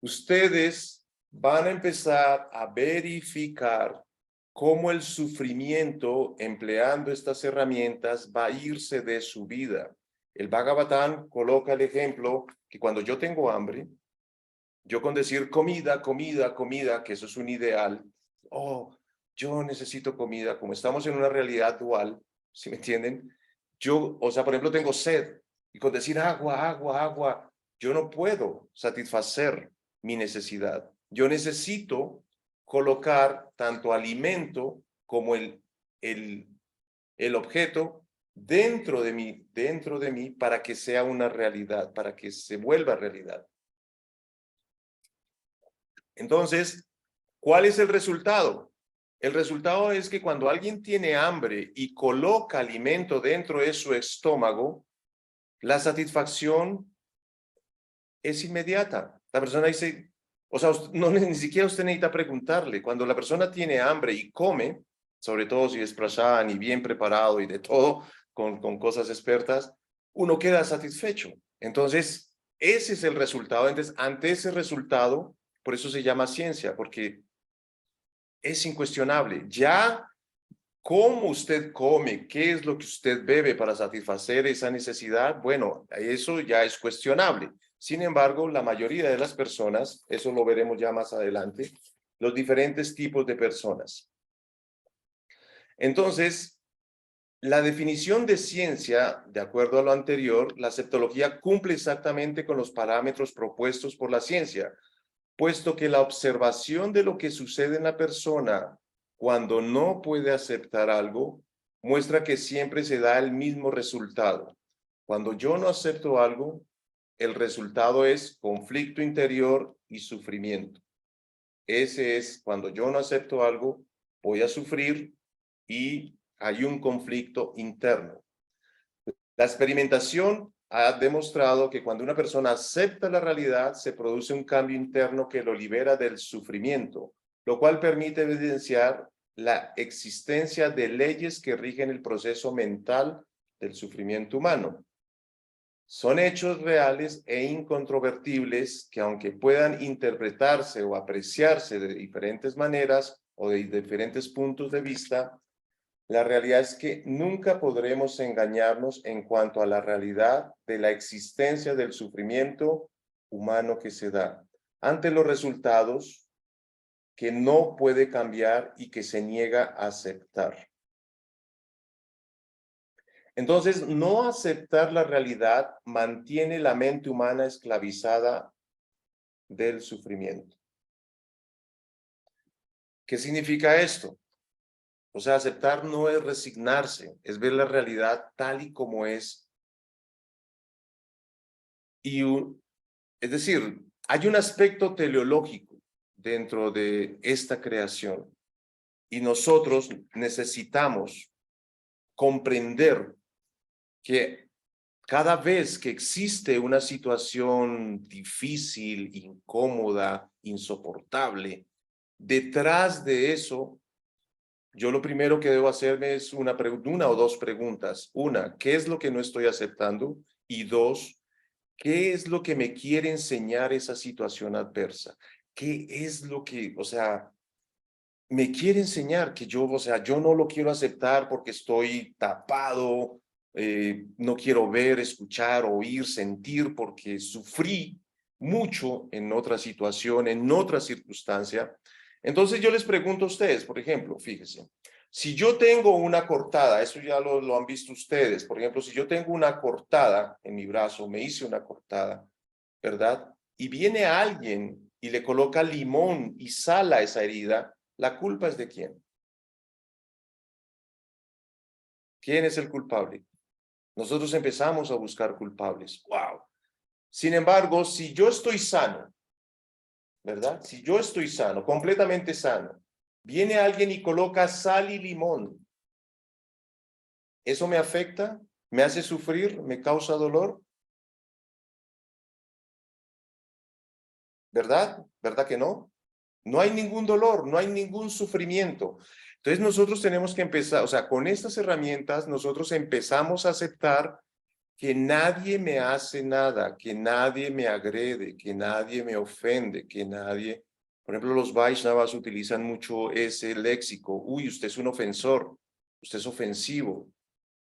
Ustedes van a empezar a verificar cómo el sufrimiento, empleando estas herramientas, va a irse de su vida. El Bhagavatam coloca el ejemplo que cuando yo tengo hambre, yo con decir comida, comida, comida, que eso es un ideal, oh, yo necesito comida, como estamos en una realidad dual, ¿sí me entienden? Yo, o sea, por ejemplo, tengo sed, y con decir agua, agua, agua, yo no puedo satisfacer mi necesidad. Yo necesito colocar tanto alimento como el objeto dentro de mí para que sea una realidad, para que se vuelva realidad. Entonces, ¿cuál es el resultado? El resultado es que cuando alguien tiene hambre y coloca alimento dentro de su estómago, la satisfacción es inmediata. La persona dice, o sea, no, ni siquiera usted necesita preguntarle. Cuando la persona tiene hambre y come, sobre todo si es prashan y bien preparado y de todo, con cosas expertas, uno queda satisfecho. Entonces, ese es el resultado. Entonces, ante ese resultado, por eso se llama ciencia, porque es incuestionable. Ya cómo usted come, qué es lo que usted bebe para satisfacer esa necesidad, bueno, eso ya es cuestionable. Sin embargo, la mayoría de las personas, eso lo veremos ya más adelante, los diferentes tipos de personas. Entonces, la definición de ciencia, de acuerdo a lo anterior, la aceptología cumple exactamente con los parámetros propuestos por la ciencia. puesto que la observación de lo que sucede en la persona cuando no puede aceptar algo, muestra que siempre se da el mismo resultado. Cuando yo no acepto algo, el resultado es conflicto interior y sufrimiento. Ese es cuando yo no acepto algo, voy a sufrir y hay un conflicto interno. La experimentación ha demostrado que cuando una persona acepta la realidad, se produce un cambio interno que lo libera del sufrimiento, lo cual permite evidenciar la existencia de leyes que rigen el proceso mental del sufrimiento humano. Son hechos reales e incontrovertibles que, aunque puedan interpretarse o apreciarse de diferentes maneras o de diferentes puntos de vista, la realidad es que nunca podremos engañarnos en cuanto a la realidad de la existencia del sufrimiento humano que se da ante los resultados que no puede cambiar y que se niega a aceptar. Entonces, no aceptar la realidad mantiene la mente humana esclavizada del sufrimiento. ¿Qué significa esto? O sea, aceptar no es resignarse, es ver la realidad tal y como es. Es decir, hay un aspecto teleológico dentro de esta creación y nosotros necesitamos comprender que cada vez que existe una situación difícil, incómoda, insoportable, detrás de eso, yo lo primero que debo hacerme es una o dos preguntas. Una, ¿qué es lo que no estoy aceptando? Y dos, ¿qué es lo que me quiere enseñar esa situación adversa? ¿Qué es lo que, o sea, me quiere enseñar que yo, o sea, yo no lo quiero aceptar porque estoy tapado, no quiero ver, escuchar, oír, sentir, porque sufrí mucho en otra situación, en otra circunstancia? Entonces yo les pregunto a ustedes, por ejemplo, fíjense, si yo tengo una cortada, eso ya lo han visto ustedes, por ejemplo, si yo tengo una cortada en mi brazo, me hice una cortada, ¿verdad? Y viene alguien y le coloca limón y sal a esa herida, ¿la culpa es de quién? ¿Quién es el culpable? Nosotros empezamos a buscar culpables. ¡Wow! Sin embargo, si yo estoy sano, ¿verdad? Si yo estoy sano, completamente sano, viene alguien y coloca sal y limón, ¿eso me afecta? ¿Me hace sufrir? ¿Me causa dolor? ¿Verdad? ¿Verdad que no? No hay ningún dolor, no hay ningún sufrimiento. Entonces nosotros tenemos que empezar, o sea, con estas herramientas nosotros empezamos a aceptar que nadie me hace nada, que nadie me agrede, que nadie me ofende, que nadie... Por ejemplo, los Vaishnavas utilizan mucho ese léxico. Uy, usted es un ofensor, usted es ofensivo.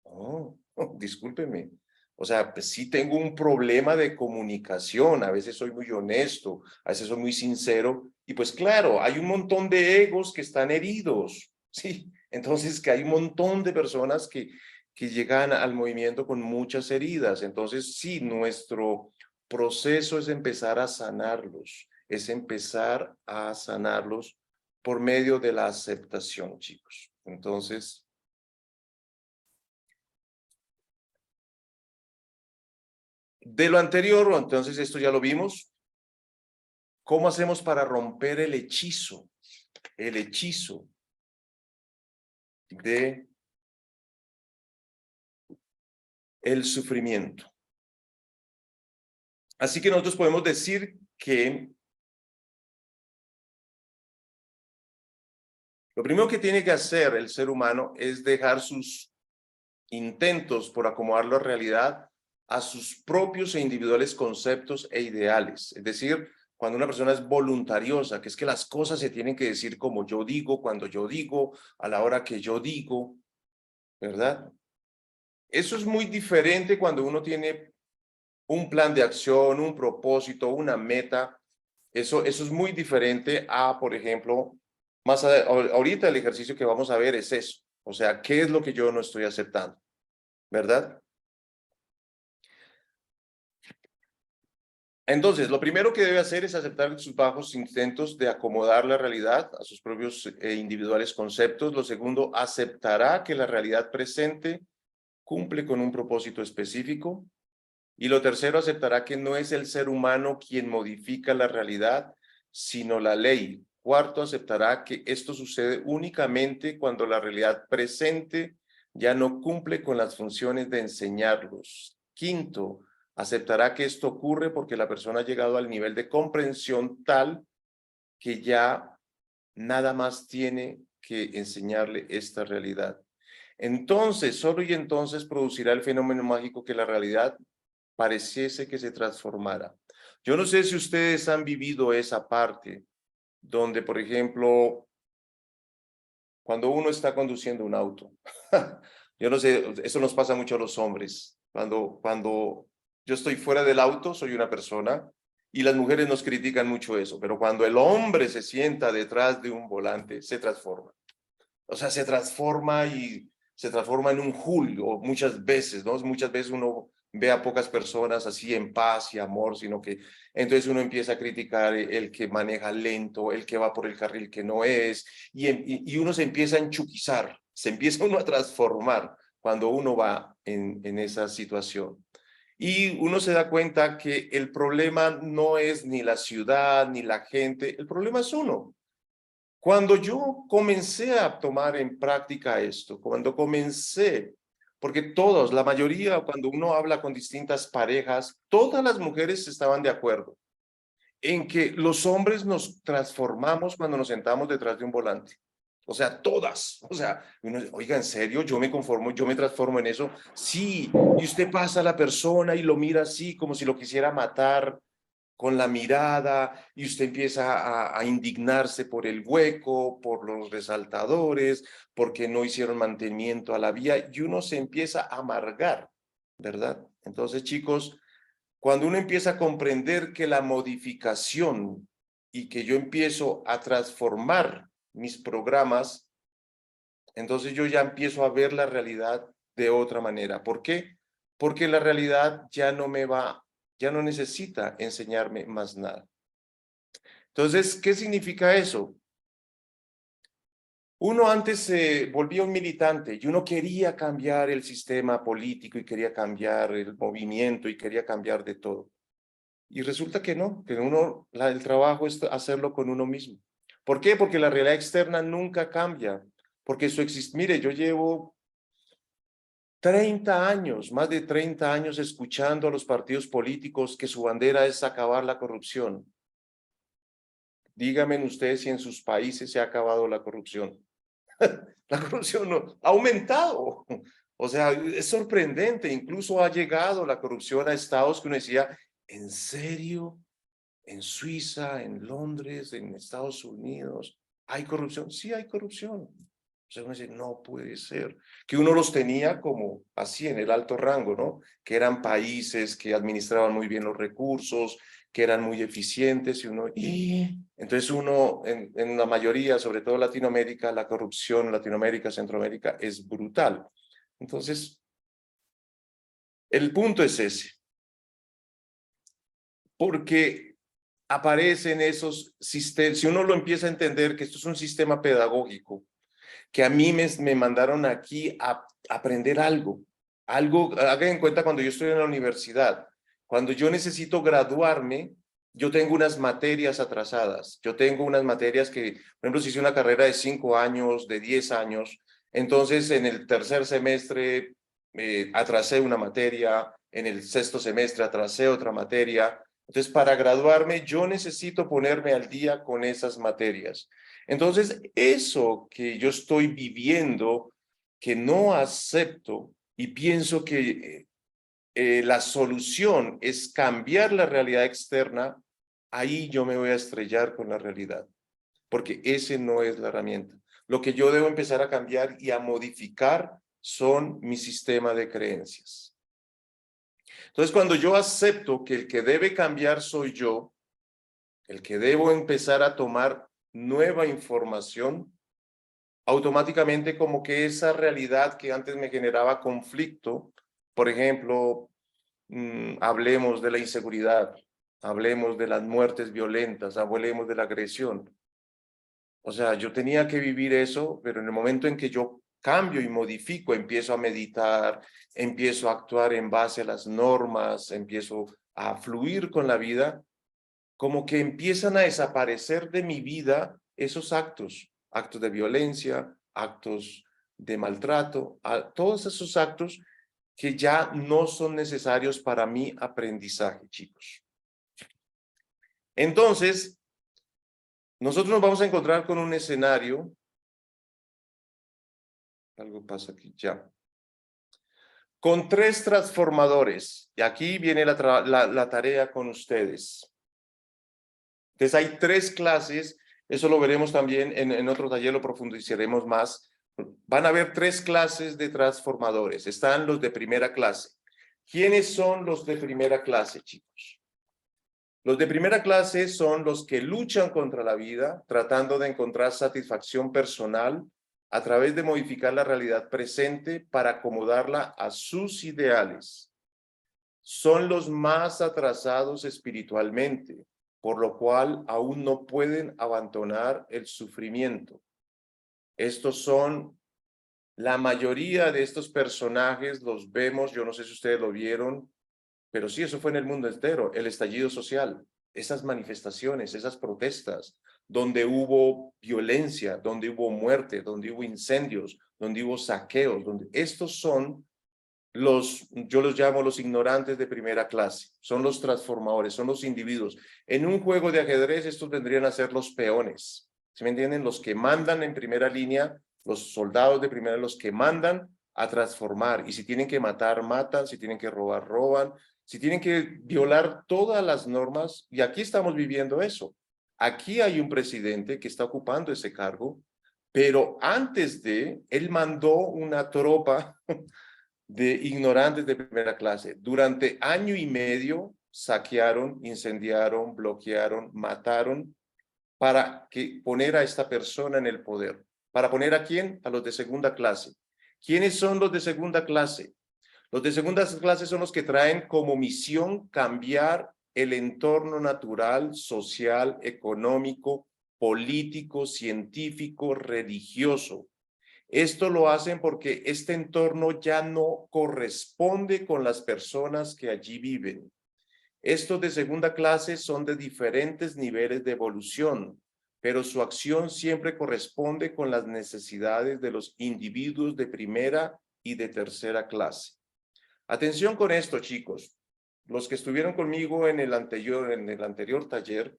Oh, discúlpeme. O sea, pues sí tengo un problema de comunicación, a veces soy muy honesto, a veces soy muy sincero, y pues claro, hay un montón de egos que están heridos, sí, entonces que hay un montón de personas que llegan al movimiento con muchas heridas, entonces sí, nuestro proceso es empezar a sanarlos, es empezar a sanarlos por medio de la aceptación, chicos. Entonces, de lo anterior, entonces esto ya lo vimos. ¿Cómo hacemos para romper el hechizo de el sufrimiento? Así que nosotros podemos decir que lo primero que tiene que hacer el ser humano es dejar sus intentos por acomodar la realidad a sus propios e individuales conceptos e ideales. Es decir, cuando una persona es voluntariosa, que es que las cosas se tienen que decir como yo digo, cuando yo digo, a la hora que yo digo, ¿verdad? Eso es muy diferente cuando uno tiene un plan de acción, un propósito, una meta. Eso es muy diferente a, por ejemplo, ahorita el ejercicio que vamos a ver es eso. O sea, ¿qué es lo que yo no estoy aceptando? ¿Verdad? Entonces, lo primero que debe hacer es aceptar sus bajos intentos de acomodar la realidad a sus propios individuales conceptos. Lo segundo, aceptará que la realidad presente cumple con un propósito específico. Y lo tercero, aceptará que no es el ser humano quien modifica la realidad, sino la ley. Cuarto, aceptará que esto sucede únicamente cuando la realidad presente ya no cumple con las funciones de enseñarlos. Quinto, aceptará que esto ocurre porque la persona ha llegado al nivel de comprensión tal que ya nada más tiene que enseñarle esta realidad. Entonces, solo y entonces producirá el fenómeno mágico que la realidad pareciese que se transformara. Yo no sé si ustedes han vivido esa parte donde, por ejemplo, cuando uno está conduciendo un auto, yo no sé, eso nos pasa mucho a los hombres. Cuando yo estoy fuera del auto, soy una persona, y las mujeres nos critican mucho eso, pero cuando el hombre se sienta detrás de un volante, se transforma. O sea, se transforma en un Julio muchas veces, ¿no? Muchas veces uno ve a pocas personas así en paz y amor, sino que entonces uno empieza a criticar el que maneja lento, el que va por el carril que no es, y uno se empieza a enchuquizar, se empieza uno a transformar cuando uno va en esa situación. Y uno se da cuenta que el problema no es ni la ciudad, ni la gente, el problema es uno. Cuando yo comencé a tomar en práctica esto, cuando comencé, porque todos, la mayoría, cuando uno habla con distintas parejas, todas las mujeres estaban de acuerdo en que los hombres nos transformamos cuando nos sentamos detrás de un volante. O sea, todas. O sea, uno, oiga, ¿en serio? Yo me conformo, yo me transformo en eso. Sí, y usted pasa a la persona y lo mira así como si lo quisiera matar con la mirada, y usted empieza a indignarse por el hueco, por los resaltadores, porque no hicieron mantenimiento a la vía, y uno se empieza a amargar, ¿verdad? Entonces, chicos, cuando uno empieza a comprender que la modificación y que yo empiezo a transformar mis programas, entonces yo ya empiezo a ver la realidad de otra manera. ¿Por qué? Porque la realidad ya no necesita enseñarme más nada. Entonces, ¿qué significa eso? Uno antes se volvía un militante y uno quería cambiar el sistema político y quería cambiar el movimiento y quería cambiar de todo. Y resulta que no, que el trabajo es hacerlo con uno mismo. ¿Por qué? Porque la realidad externa nunca cambia. Porque eso existe. Mire, yo llevo 30 años, más de 30 años escuchando a los partidos políticos que su bandera es acabar la corrupción. Díganme ustedes si en sus países se ha acabado la corrupción. La corrupción no, ha aumentado. O sea, es sorprendente. Incluso ha llegado la corrupción a estados que uno decía, ¿en serio? ¿En Suiza, en Londres, en Estados Unidos hay corrupción? Sí hay corrupción. O sea, uno dice, no puede ser. Que uno los tenía como así en el alto rango, ¿no? Que eran países que administraban muy bien los recursos, que eran muy eficientes, y uno, entonces uno, en la mayoría, sobre todo Latinoamérica, la corrupción en Latinoamérica, Centroamérica, es brutal. Entonces, el punto es ese. Porque aparecen esos sistemas, si uno lo empieza a entender que esto es un sistema pedagógico, que a mí me mandaron aquí a aprender algo, hagan en cuenta cuando yo estoy en la universidad, cuando yo necesito graduarme, yo tengo unas materias atrasadas, yo tengo unas materias que, por ejemplo, si hice una carrera de 5 años, de 10 años, entonces en el tercer semestre atrasé una materia, en el sexto semestre atrasé otra materia. Entonces, para graduarme, yo necesito ponerme al día con esas materias. Entonces, eso que yo estoy viviendo, que no acepto y pienso que la solución es cambiar la realidad externa, ahí yo me voy a estrellar con la realidad, porque ese no es la herramienta. Lo que yo debo empezar a cambiar y a modificar son mi sistema de creencias. Entonces, cuando yo acepto que el que debe cambiar soy yo, el que debo empezar a tomar nueva información, automáticamente como que esa realidad que antes me generaba conflicto, por ejemplo, hablemos de la inseguridad. hablemos de las muertes violentas, hablemos de la agresión. O sea, yo tenía que vivir eso, pero en el momento en que yo cambio y modifico, empiezo a meditar, empiezo a actuar en base a las normas, empiezo a fluir con la vida, como que empiezan a desaparecer de mi vida esos actos, actos de violencia, actos de maltrato, todos esos actos que ya no son necesarios para mi aprendizaje, chicos. Entonces, nosotros nos vamos a encontrar con un escenario. Algo pasa aquí, ya. Con 3 transformadores. Y aquí viene la tarea con ustedes. Entonces hay 3 clases. Eso lo veremos también en otro taller, lo profundizaremos más. Van a haber 3 clases de transformadores. Están los de primera clase. ¿Quiénes son los de primera clase, chicos? Los de primera clase son los que luchan contra la vida, tratando de encontrar satisfacción personal a través de modificar la realidad presente para acomodarla a sus ideales. Son los más atrasados espiritualmente, por lo cual aún no pueden abandonar el sufrimiento. Estos son, la mayoría de estos personajes los vemos, yo no sé si ustedes lo vieron, pero sí, eso fue en el mundo entero, el estallido social, esas manifestaciones, esas protestas, donde hubo violencia, donde hubo muerte, donde hubo incendios, donde hubo saqueos, donde estos son yo los llamo los ignorantes de primera clase, son los transformadores, son los individuos. En un juego de ajedrez estos vendrían a ser los peones, ¿sí me entienden? Los que mandan en primera línea, los soldados de primera, los que mandan a transformar, y si tienen que matar, matan, si tienen que robar, roban, si tienen que violar todas las normas, y aquí estamos viviendo eso. Aquí hay un presidente que está ocupando ese cargo, pero antes él mandó una tropa de ignorantes de primera clase. Durante año y medio saquearon, incendiaron, bloquearon, mataron para poner a esta persona en el poder. ¿Para poner a quién? A los de segunda clase. ¿Quiénes son los de segunda clase? Los de segunda clase son los que traen como misión cambiar el entorno natural, social, económico, político, científico, religioso. Esto lo hacen porque este entorno ya no corresponde con las personas que allí viven. Estos de segunda clase son de diferentes niveles de evolución, pero su acción siempre corresponde con las necesidades de los individuos de primera y de tercera clase. Atención con esto, chicos. Los que estuvieron conmigo en el anterior taller,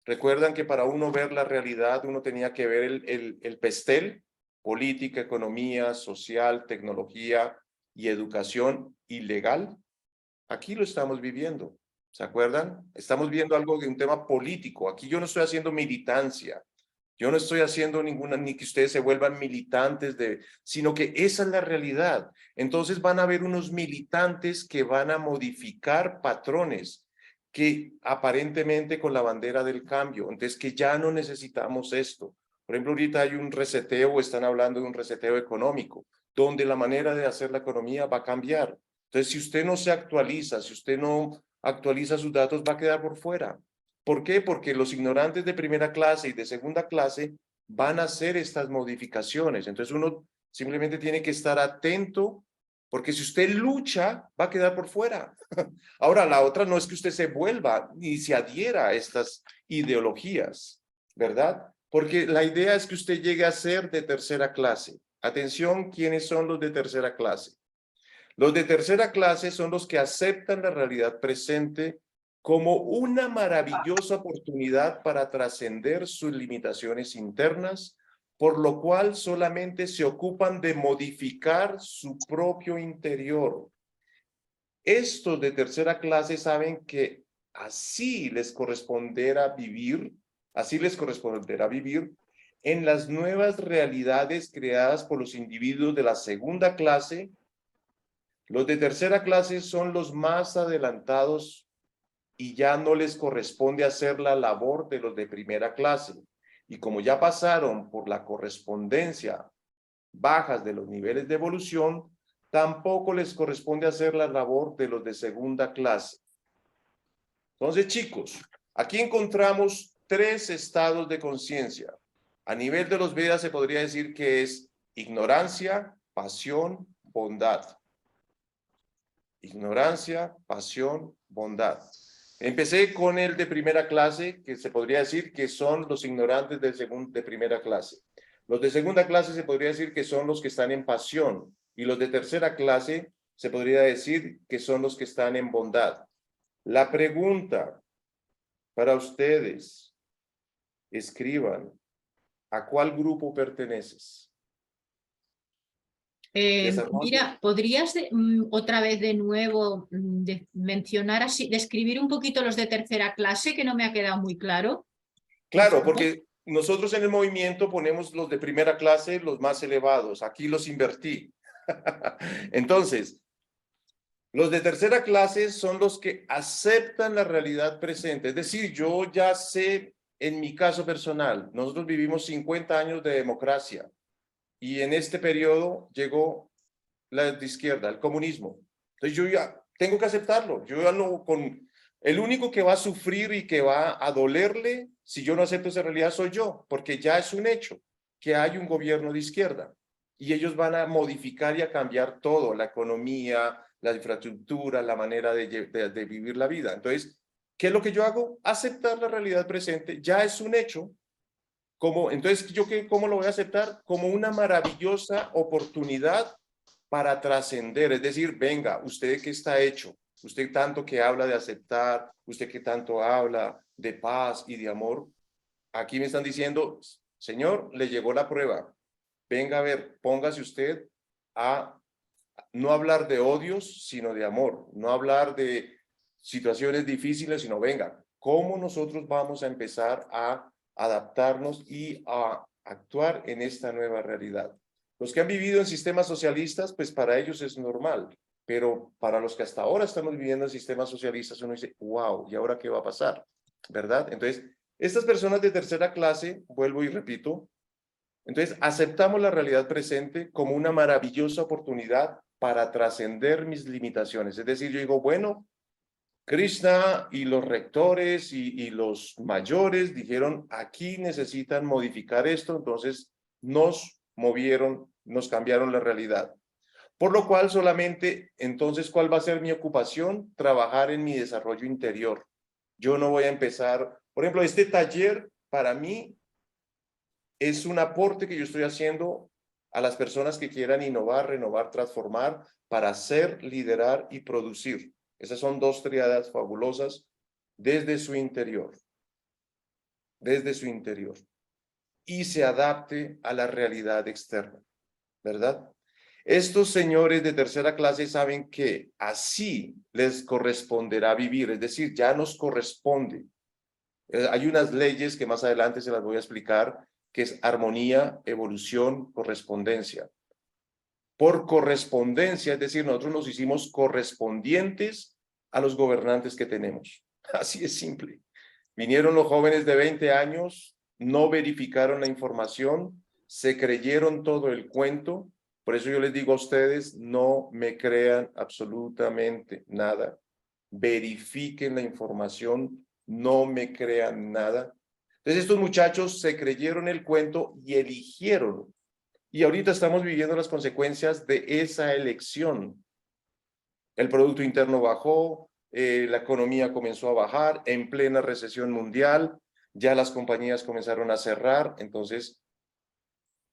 recuerdan que para uno ver la realidad, uno tenía que ver el pastel, política, economía, social, tecnología y educación ilegal. Aquí lo estamos viviendo, ¿se acuerdan? Estamos viendo algo de un tema político. Aquí yo no estoy haciendo militancia, yo no estoy haciendo ni que ustedes se vuelvan militantes, sino que esa es la realidad. Entonces van a haber unos militantes que van a modificar patrones que aparentemente con la bandera del cambio, entonces que ya no necesitamos esto. Por ejemplo, ahorita hay un reseteo, están hablando de un reseteo económico, donde la manera de hacer la economía va a cambiar. Entonces, si usted no se actualiza, si usted no actualiza sus datos, va a quedar por fuera. ¿Por qué? Porque los ignorantes de primera clase y de segunda clase van a hacer estas modificaciones. Entonces, uno simplemente tiene que estar atento, porque si usted lucha, va a quedar por fuera. Ahora, la otra no es que usted se vuelva ni se adhiera a estas ideologías, ¿verdad? Porque la idea es que usted llegue a ser de tercera clase. Atención, ¿quiénes son los de tercera clase? Los de tercera clase son los que aceptan la realidad presente como una maravillosa oportunidad para trascender sus limitaciones internas, por lo cual solamente se ocupan de modificar su propio interior. Estos de tercera clase saben que así les corresponderá vivir en las nuevas realidades creadas por los individuos de la segunda clase. Los de tercera clase son los más adelantados y ya no les corresponde hacer la labor de los de primera clase. Y como ya pasaron por la correspondencia bajas de los niveles de evolución, tampoco les corresponde hacer la labor de los de segunda clase. Entonces, chicos, aquí encontramos 3 estados de conciencia. A nivel de los Vedas se podría decir que es ignorancia, pasión, bondad. Ignorancia, pasión, bondad. Empecé con el de primera clase, que se podría decir que son los ignorantes de primera clase. Los de segunda clase se podría decir que son los que están en pasión. Y los de tercera clase se podría decir que son los que están en bondad. La pregunta para ustedes, escriban, ¿a cuál grupo perteneces? Mira, ¿podrías otra vez de nuevo mencionar así, describir un poquito los de tercera clase, que no me ha quedado muy claro? Claro, porque nosotros en el movimiento ponemos los de primera clase, los más elevados. Aquí los invertí. Entonces, los de tercera clase son los que aceptan la realidad presente. Es decir, yo ya sé, en mi caso personal, nosotros vivimos 50 años de democracia y en este periodo llegó la de izquierda, el comunismo. Entonces yo ya tengo que aceptarlo. Yo ya no el único que va a sufrir y que va a dolerle si yo no acepto esa realidad soy yo, porque ya es un hecho que hay un gobierno de izquierda y ellos van a modificar y a cambiar todo, la economía, la infraestructura, la manera de vivir la vida. Entonces, ¿qué es lo que yo hago? Aceptar la realidad presente, ya es un hecho. Entonces, ¿cómo lo voy a aceptar? Como una maravillosa oportunidad para trascender, es decir, venga, usted que está hecho, usted tanto que habla de aceptar, usted que tanto habla de paz y de amor, aquí me están diciendo, señor, le llegó la prueba, venga a ver, póngase usted a no hablar de odios, sino de amor, no hablar de situaciones difíciles, sino venga, ¿cómo nosotros vamos a empezar a adaptarnos y a actuar en esta nueva realidad? Los que han vivido en sistemas socialistas, pues para ellos es normal, pero para los que hasta ahora estamos viviendo en sistemas socialistas, uno dice, wow, ¿y ahora qué va a pasar? ¿Verdad? Entonces, estas personas de tercera clase, vuelvo y repito, entonces aceptamos la realidad presente como una maravillosa oportunidad para trascender mis limitaciones. Es decir, yo digo, bueno, Krishna y los rectores y los mayores dijeron, aquí necesitan modificar esto, entonces nos movieron, nos cambiaron la realidad. Por lo cual solamente, entonces, ¿cuál va a ser mi ocupación? Trabajar en mi desarrollo interior. Yo no voy a empezar, por ejemplo, este taller para mí es un aporte que yo estoy haciendo a las personas que quieran innovar, renovar, transformar para hacer, liderar y producir. Esas son 2 triadas fabulosas desde su interior. Desde su interior. Y se adapte a la realidad externa, ¿verdad? Estos señores de tercera clase saben que así les corresponderá vivir, es decir, ya nos corresponde. Hay unas leyes que más adelante se las voy a explicar, que es armonía, evolución, correspondencia. Por correspondencia, es decir, nosotros nos hicimos correspondientes a los gobernantes que tenemos. Así es simple. Vinieron los jóvenes de 20 años, no verificaron la información, se creyeron todo el cuento. Por eso yo les digo a ustedes, no me crean absolutamente nada. Verifiquen la información, no me crean nada. Entonces estos muchachos se creyeron el cuento y eligieron. Y ahorita estamos viviendo las consecuencias de esa elección. El Producto Interno bajó, la economía comenzó a bajar en plena recesión mundial, ya las compañías comenzaron a cerrar. Entonces,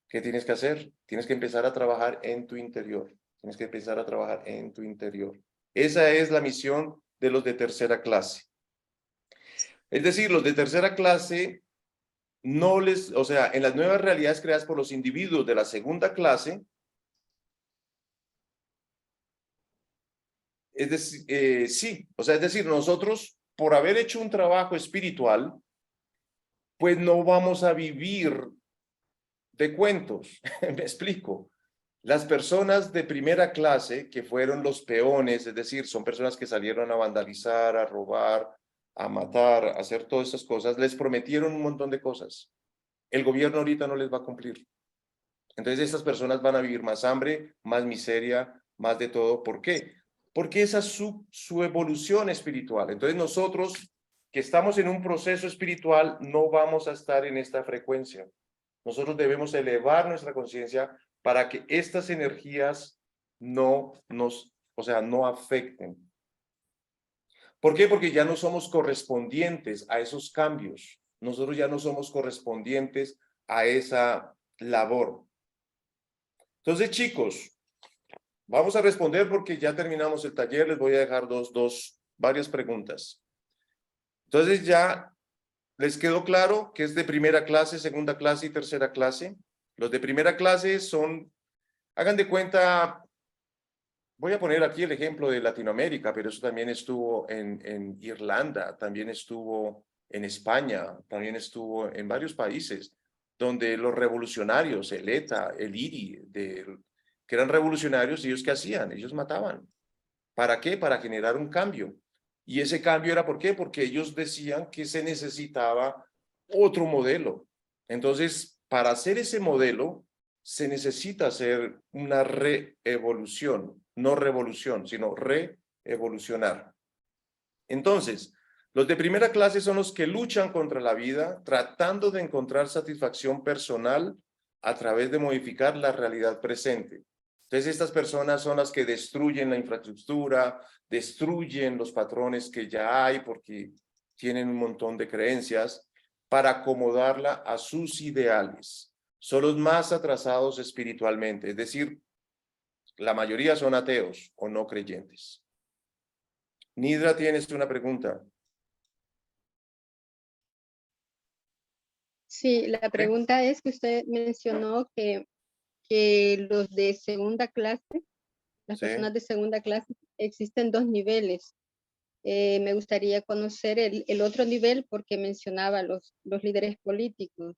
¿qué tienes que hacer? Tienes que empezar a trabajar en tu interior. Tienes que empezar a trabajar en tu interior. Esa es la misión de los de tercera clase. Es decir, los de tercera clase o sea, en las nuevas realidades creadas por los individuos de la segunda clase, es decir, sí, o sea, es decir, nosotros por haber hecho un trabajo espiritual, pues no vamos a vivir de cuentos. Me explico. Las personas de primera clase, que fueron los peones, es decir, son personas que salieron a vandalizar, a robar, a matar, a hacer todas estas cosas, les prometieron un montón de cosas. El gobierno ahorita no les va a cumplir. Entonces estas personas van a vivir más hambre, más miseria, más de todo. ¿Por qué? Porque esa es su evolución espiritual. Entonces nosotros que estamos en un proceso espiritual, no vamos a estar en esta frecuencia. Nosotros debemos elevar nuestra conciencia para que estas energías no afecten. ¿Por qué? Porque ya no somos correspondientes a esos cambios. Nosotros ya no somos correspondientes a esa labor. Entonces, chicos, vamos a responder porque ya terminamos el taller. Les voy a dejar varias preguntas. Entonces, ya les quedó claro que es de primera clase, segunda clase y tercera clase. Los de primera clase son, hagan de cuenta, voy a poner aquí el ejemplo de Latinoamérica, pero eso también estuvo en Irlanda, también estuvo en España, también estuvo en varios países, donde los revolucionarios, el ETA, el IRI, que eran revolucionarios, ¿ellos qué hacían? Ellos mataban. ¿Para qué? Para generar un cambio. Y ese cambio era ¿por qué? Porque ellos decían que se necesitaba otro modelo. Entonces, para hacer ese modelo, se necesita hacer una reevolución, no revolución, sino reevolucionar. Entonces, los de primera clase son los que luchan contra la vida, tratando de encontrar satisfacción personal a través de modificar la realidad presente. Entonces, estas personas son las que destruyen la infraestructura, destruyen los patrones que ya hay porque tienen un montón de creencias para acomodarla a sus ideales. Son los más atrasados espiritualmente, es decir, la mayoría son ateos o no creyentes. Nidra, tienes una pregunta. Sí, la pregunta es que usted mencionó que los de segunda clase, las personas de segunda clase, existen dos niveles. Me gustaría conocer el otro nivel porque mencionaba los líderes políticos.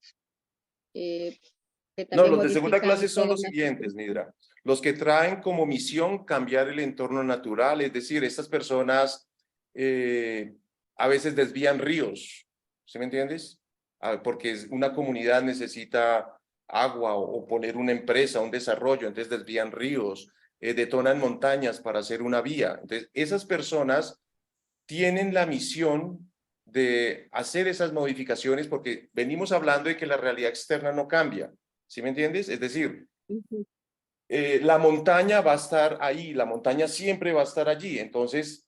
No, los de segunda clase son los siguientes, Nidra. Los que traen como misión cambiar el entorno natural, es decir, estas personas a veces desvían ríos, ¿sí me entiendes? Porque una comunidad necesita agua o poner una empresa, un desarrollo, entonces desvían ríos, detonan montañas para hacer una vía. Entonces, esas personas tienen la misión de hacer esas modificaciones porque venimos hablando de que la realidad externa no cambia. ¿Sí me entiendes? Es decir, la montaña va a estar ahí, la montaña siempre va a estar allí. Entonces,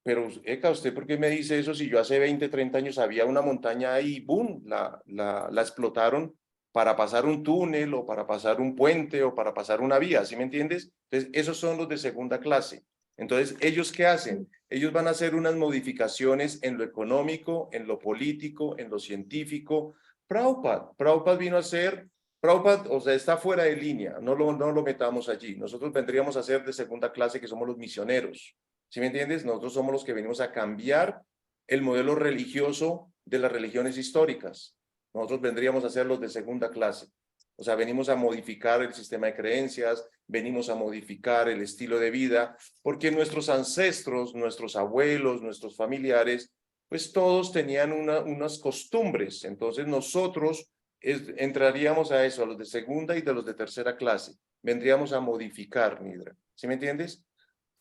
pero Eka, ¿usted por qué me dice eso si yo hace 20, 30 años había una montaña ahí, boom, la explotaron para pasar un túnel o para pasar un puente o para pasar una vía, ¿sí me entiendes? Entonces, esos son los de segunda clase. Entonces, ¿ellos qué hacen? Ellos van a hacer unas modificaciones en lo económico, en lo político, en lo científico. Prabhupada vino a hacer... Prabhupada, o sea, está fuera de línea, no lo metamos allí. Nosotros vendríamos a ser de segunda clase, que somos los misioneros. ¿Sí me entiendes? Nosotros somos los que venimos a cambiar el modelo religioso de las religiones históricas. Nosotros vendríamos a ser los de segunda clase. O sea, venimos a modificar el sistema de creencias, venimos a modificar el estilo de vida, porque nuestros ancestros, nuestros abuelos, nuestros familiares, pues todos tenían unas costumbres. Entonces nosotros entraríamos a eso, a los de segunda y de los de tercera clase. Vendríamos a modificar, Nidra. ¿Sí me entiendes?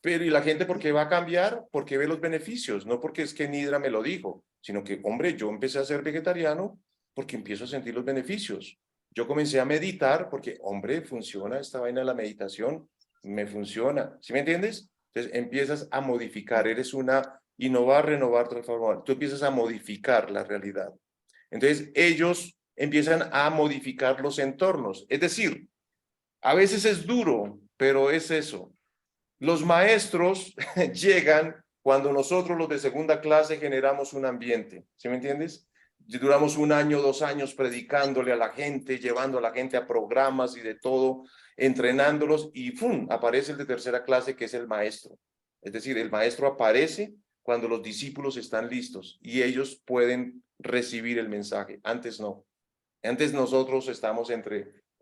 Pero ¿y la gente por qué va a cambiar? Porque ve los beneficios, no porque es que Nidra me lo dijo, sino que, hombre, yo empecé a ser vegetariano porque empiezo a sentir los beneficios. Yo comencé a meditar porque, hombre, funciona esta vaina de la meditación, me funciona. ¿Sí me entiendes? Entonces empiezas a modificar, eres innovar, renovar, transformar. Tú empiezas a modificar la realidad. Entonces ellos empiezan a modificar los entornos. Es decir, a veces es duro, pero es eso. Los maestros llegan cuando nosotros los de segunda clase generamos un ambiente. ¿Sí me entiendes? Duramos 1 año, 2 años predicándole a la gente, llevando a la gente a programas y de todo, entrenándolos y ¡fum! Aparece el de tercera clase que es el maestro. Es decir, el maestro aparece cuando los discípulos están listos y ellos pueden recibir el mensaje. Antes no. Antes nosotros estamos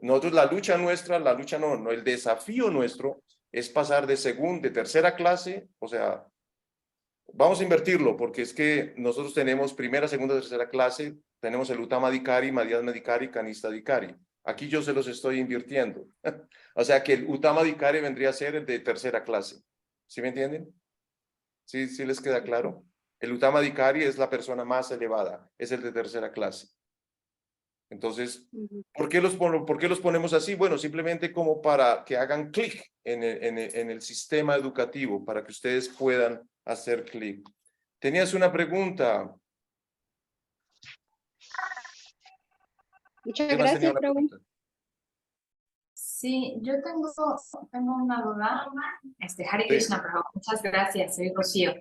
nosotros la lucha nuestra, no, el desafío nuestro es pasar de tercera clase, o sea, vamos a invertirlo porque es que nosotros tenemos primera, segunda, tercera clase, tenemos el Uttama Adhikari, Madhyama Adhikari, Kanista Adhikari. Aquí yo se los estoy invirtiendo. O sea que el Uttama Adhikari vendría a ser el de tercera clase. ¿Sí me entienden? ¿Sí les queda claro? El Utama Adhikari es la persona más elevada, es el de tercera clase. Entonces, ¿por qué los ponemos así? Bueno, simplemente como para que hagan clic en el sistema educativo, para que ustedes puedan hacer clic. ¿Tenías una pregunta? Muchas ¿Quién más tenía gracias, una Prabhu. pregunta? Sí, yo tengo una duda. Hare Sí. Krishna, Prabhu. Muchas gracias, soy Rocío.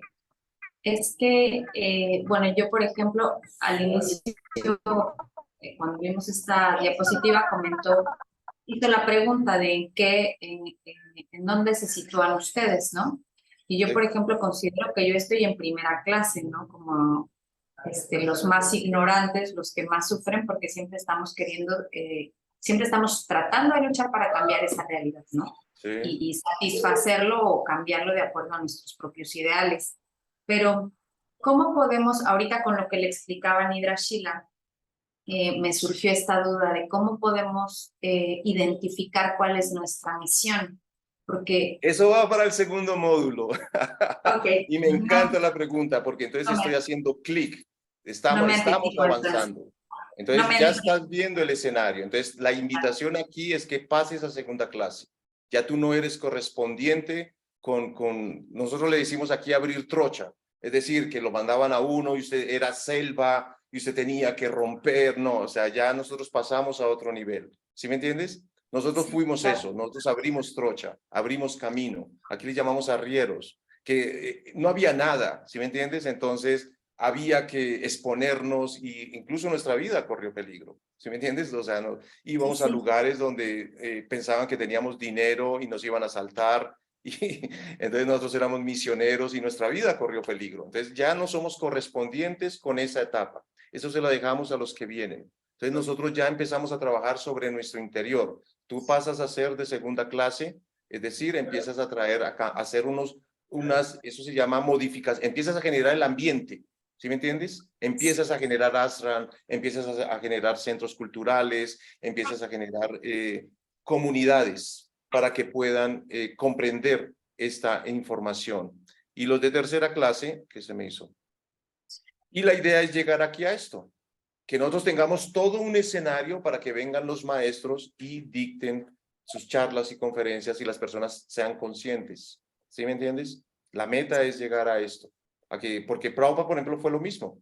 Es que, bueno, yo, por ejemplo, al inicio, cuando vimos esta diapositiva, hizo la pregunta de en dónde se sitúan ustedes, ¿no? Y yo, Sí. por ejemplo, considero que yo estoy en primera clase, ¿no? Como los más ignorantes, los que más sufren, porque siempre estamos siempre estamos tratando de luchar para cambiar esa realidad, ¿no? Sí. Y satisfacerlo o cambiarlo de acuerdo a nuestros propios ideales. Pero, ¿cómo podemos, ahorita con lo que le explicaba Nidra Shila, me surgió esta duda de cómo podemos identificar cuál es nuestra misión? Porque... Eso va para el segundo módulo. Okay. Y me encanta la pregunta, porque entonces estoy haciendo clic. Estamos avanzando. Entonces ya estás viendo el escenario. Entonces la invitación aquí es que pases a segunda clase. Ya tú no eres correspondiente nosotros le decimos aquí abrir trocha. Es decir, que lo mandaban a uno y usted era selva y usted tenía que romper. No, o sea, ya nosotros pasamos a otro nivel. ¿Sí me entiendes? Nosotros fuimos eso, nosotros abrimos trocha, abrimos camino. Aquí le llamamos arrieros, que no había nada, ¿sí me entiendes? Entonces había que exponernos y incluso nuestra vida corrió peligro, ¿sí me entiendes? O sea, íbamos a lugares donde pensaban que teníamos dinero y nos iban a asaltar. Y entonces nosotros éramos misioneros y nuestra vida corrió peligro. Entonces ya no somos correspondientes con esa etapa. Eso se lo dejamos a los que vienen. Entonces nosotros ya empezamos a trabajar sobre nuestro interior. Tú pasas a ser de segunda clase, es decir, empiezas a traer acá, a hacer eso se llama modificación, empiezas a generar el ambiente, ¿sí me entiendes? Empiezas a generar ashram, empiezas a generar centros culturales, empiezas a generar comunidades para que puedan comprender esta información. Y los de tercera clase, ¿qué se me hizo? Y la idea es llegar aquí a esto, que nosotros tengamos todo un escenario para que vengan los maestros y dicten sus charlas y conferencias y las personas sean conscientes. ¿Sí me entiendes? La meta es llegar a esto. Porque Prabhupada, por ejemplo, fue lo mismo.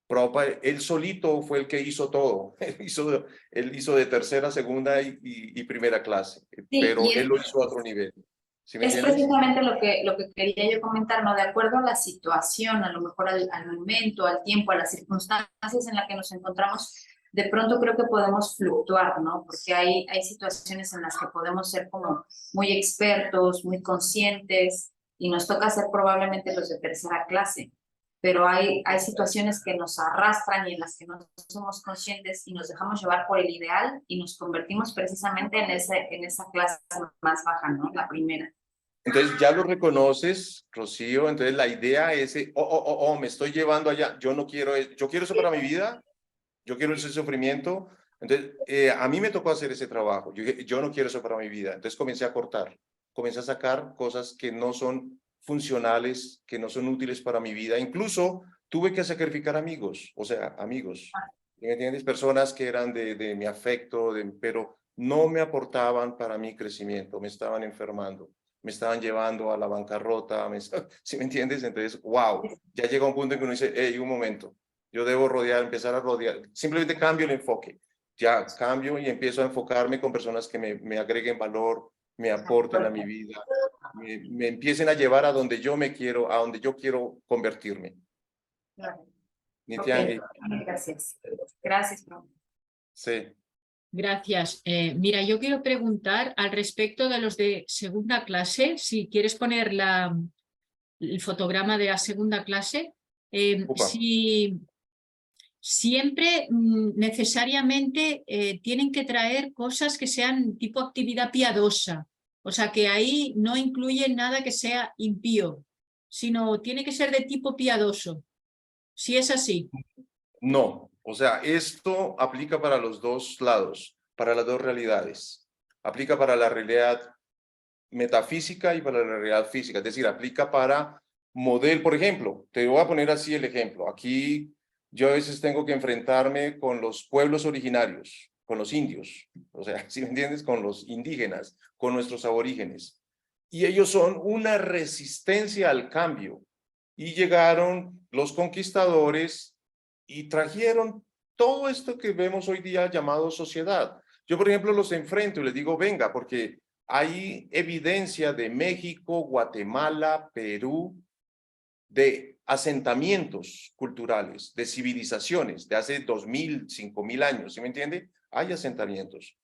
Prabhupada, él solito fue el que hizo todo. Él hizo de tercera, segunda y primera clase, Sí, pero él lo hizo a otro nivel. ¿Sí me es entiendes? precisamente lo que quería yo comentar, ¿no? De acuerdo a la situación, a lo mejor al momento, al tiempo, a las circunstancias en las que nos encontramos, de pronto creo que podemos fluctuar, ¿no? Porque hay situaciones en las que podemos ser como muy expertos, muy conscientes, y nos toca ser probablemente los de tercera clase, pero hay situaciones que nos arrastran y en las que no somos conscientes y nos dejamos llevar por el ideal y nos convertimos precisamente en esa clase más baja, ¿no? La primera. Entonces ya lo reconoces, Rocío, entonces la idea es, me estoy llevando allá, yo quiero eso para mi vida, yo quiero ese sufrimiento, entonces a mí me tocó hacer ese trabajo, yo no quiero eso para mi vida, entonces comencé a cortar, comencé a sacar cosas que no son funcionales, que no son útiles para mi vida, incluso tuve que sacrificar amigos, o sea, amigos, ¿me entiendes? Personas que eran de mi afecto, pero no me aportaban para mi crecimiento, me estaban enfermando, me estaban llevando a la bancarrota, ¿sí me entiendes? Entonces, wow, ya llega un punto en que uno dice, hey, un momento, yo debo empezar a rodear, simplemente cambio el enfoque, ya cambio y empiezo a enfocarme con personas que me agreguen valor, me aporten a mi vida, me empiecen a llevar a donde yo quiero convertirme. Claro. Nityangi. Okay. Gracias. Gracias, profe. Sí. Gracias. Mira, yo quiero preguntar al respecto de los de segunda clase, si quieres poner el fotograma de la segunda clase, si siempre necesariamente tienen que traer cosas que sean tipo actividad piadosa, o sea que ahí no incluye nada que sea impío, sino tiene que ser de tipo piadoso, si es así. No, o sea, esto aplica para los dos lados, para las dos realidades. Aplica para la realidad metafísica y para la realidad física, es decir, aplica para modelo. Por ejemplo, te voy a poner así el ejemplo. Aquí yo a veces tengo que enfrentarme con los pueblos originarios, con los indios, o sea, ¿sí me entiendes? Con los indígenas, con nuestros aborígenes. Y ellos son una resistencia al cambio. Y llegaron los conquistadores y trajeron todo esto que vemos hoy día llamado sociedad. Yo, por ejemplo, los enfrento y les digo, venga, porque hay evidencia de México, Guatemala, Perú, de asentamientos culturales, de civilizaciones de hace 2000, 5000 años, ¿sí me entiende? Hay asentamientos.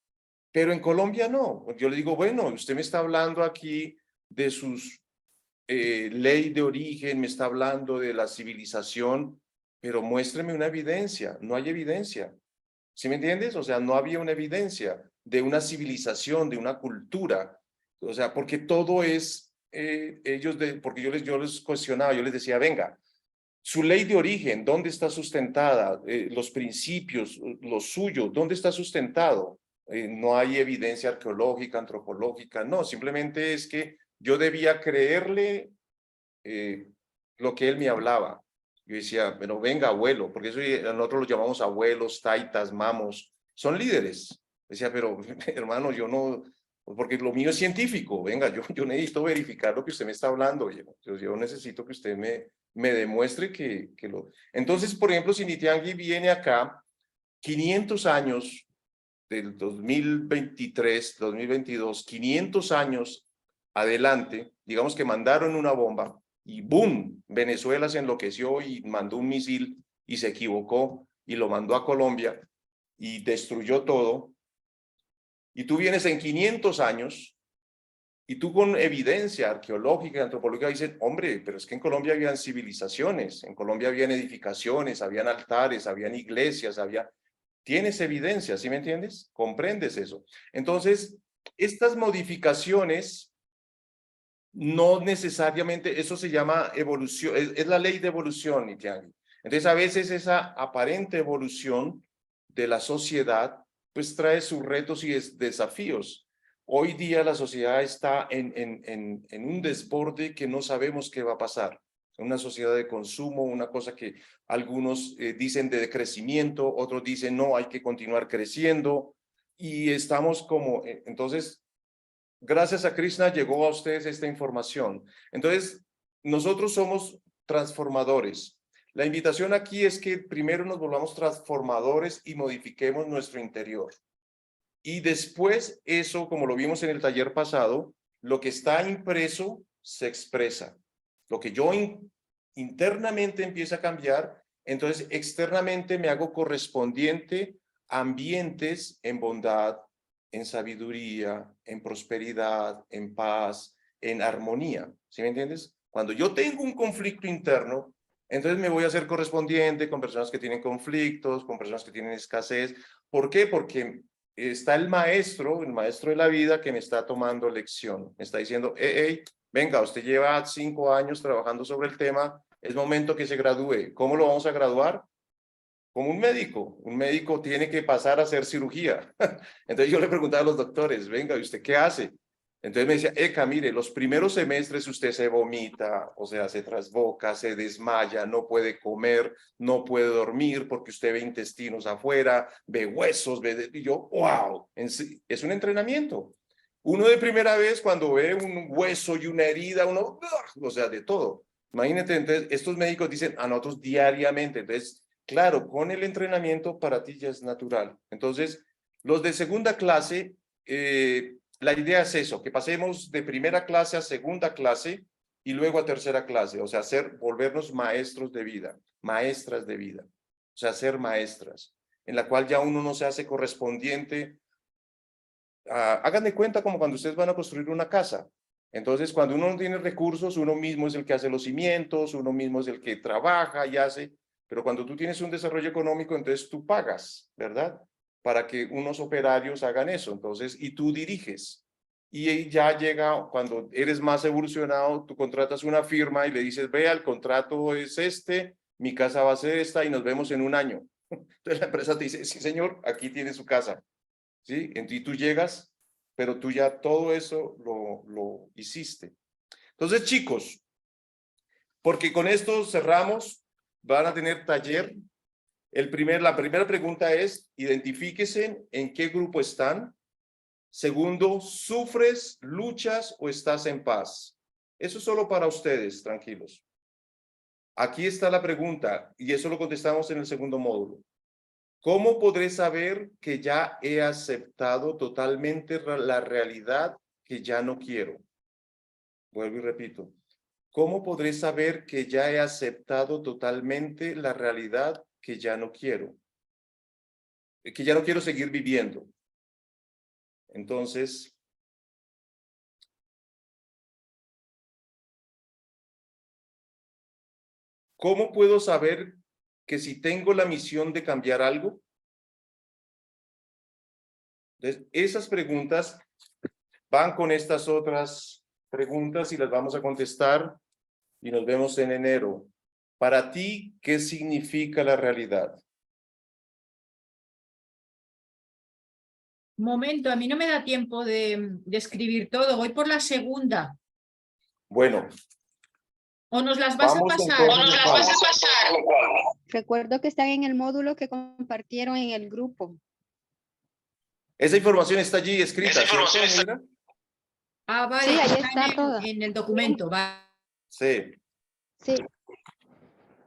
Pero en Colombia no. Yo le digo, bueno, usted me está hablando aquí de sus ley de origen, me está hablando de la civilización, pero muéstreme una evidencia. No hay evidencia. ¿Sí me entiendes? O sea, no había una evidencia de una civilización, de una cultura. O sea, porque todo es, porque yo les cuestionaba, yo les decía, venga, su ley de origen, ¿dónde está sustentada? Los principios, lo suyo, ¿dónde está sustentado? No hay evidencia arqueológica, antropológica, no, simplemente es que yo debía creerle lo que él me hablaba. Yo decía, pero venga, abuelo, porque eso nosotros los llamamos abuelos, taitas, mamos, son líderes. Decía, pero hermano, yo no, porque lo mío es científico, venga, yo necesito verificar lo que usted me está hablando, yo necesito que usted me demuestre que lo... Entonces, por ejemplo, si Nitiangui viene acá, 500 años del 2023, 2022, 500 años adelante, digamos que mandaron una bomba y ¡boom! Venezuela se enloqueció y mandó un misil y se equivocó y lo mandó a Colombia y destruyó todo. Y tú vienes en 500 años y tú con evidencia arqueológica y antropológica dices, hombre, pero es que en Colombia habían civilizaciones, en Colombia habían edificaciones, habían altares, habían iglesias, había... Tienes evidencia, ¿sí me entiendes? ¿Comprendes eso? Entonces, estas modificaciones no necesariamente, eso se llama evolución, es la ley de evolución, Nitiangui. Entonces, a veces esa aparente evolución de la sociedad, pues trae sus retos y desafíos. Hoy día la sociedad está en un desborde que no sabemos qué va a pasar. Una sociedad de consumo, una cosa que algunos dicen de crecimiento, otros dicen no, hay que continuar creciendo y estamos como, entonces, gracias a Krishna llegó a ustedes esta información. Entonces, nosotros somos transformadores. La invitación aquí es que primero nos volvamos transformadores y modifiquemos nuestro interior. Y después eso, como lo vimos en el taller pasado, lo que está impreso se expresa. Lo que yo internamente empieza a cambiar, entonces externamente me hago correspondiente a ambientes en bondad, en sabiduría, en prosperidad, en paz, en armonía. ¿Sí me entiendes? Cuando yo tengo un conflicto interno, entonces me voy a hacer correspondiente con personas que tienen conflictos, con personas que tienen escasez. ¿Por qué? Porque está el maestro de la vida que me está tomando lección. Me está diciendo, hey, venga, usted lleva 5 años trabajando sobre el tema, es momento que se gradúe. ¿Cómo lo vamos a graduar? Como un médico. Un médico tiene que pasar a hacer cirugía. Entonces yo le preguntaba a los doctores, venga, ¿y usted qué hace? Entonces me decía, Eka, mire, los primeros semestres usted se vomita, o sea, se trasboca, se desmaya, no puede comer, no puede dormir porque usted ve intestinos afuera, ve huesos, y yo, wow, es un entrenamiento. Uno de primera vez cuando ve un hueso y una herida, uno, o sea, de todo. Imagínate, entonces, estos médicos dicen a nosotros diariamente, entonces, claro, con el entrenamiento para ti ya es natural. Entonces, los de segunda clase, la idea es eso, que pasemos de primera clase a segunda clase y luego a tercera clase, o sea, volvernos maestros de vida, maestras de vida, o sea, ser maestras, en la cual ya uno no se hace correspondiente. Hagan de cuenta como cuando ustedes van a construir una casa. Entonces, cuando uno no tiene recursos, uno mismo es el que hace los cimientos, uno mismo es el que trabaja y hace, pero cuando tú tienes un desarrollo económico, entonces tú pagas, ¿verdad? Para que unos operarios hagan eso, entonces, y tú diriges. Y ya llega, cuando eres más evolucionado, tú contratas una firma y le dices, vea, el contrato es este, mi casa va a ser esta y nos vemos en un año. Entonces la empresa te dice, sí señor, aquí tiene su casa. ¿Sí? Y tú llegas, pero tú ya todo eso lo hiciste. Entonces, chicos, porque con esto cerramos. Van a tener taller. La primera pregunta es, identifíquese en qué grupo están. Segundo, ¿sufres, luchas o estás en paz? Eso es solo para ustedes, tranquilos. Aquí está la pregunta y eso lo contestamos en el segundo módulo. ¿Cómo podré saber que ya he aceptado totalmente la realidad que ya no quiero? Vuelvo y repito. ¿Cómo podré saber que ya he aceptado totalmente la realidad que ya no quiero? Que ya no quiero seguir viviendo. Entonces, ¿cómo puedo saber que si tengo la misión de cambiar algo? Entonces, esas preguntas van con estas otras preguntas y las vamos a contestar y nos vemos en enero. Para ti, ¿qué significa la realidad? Momento, a mí no me da tiempo de escribir todo. Voy por la segunda. Bueno, ¿O nos las vas a vamos pasar? entonces. Recuerdo que están en el módulo que compartieron en el grupo. Esa información está allí escrita, ¿cierto, Negra? Ah, vale. Sí, ahí está está todo. en el documento. Va. Sí. Sí.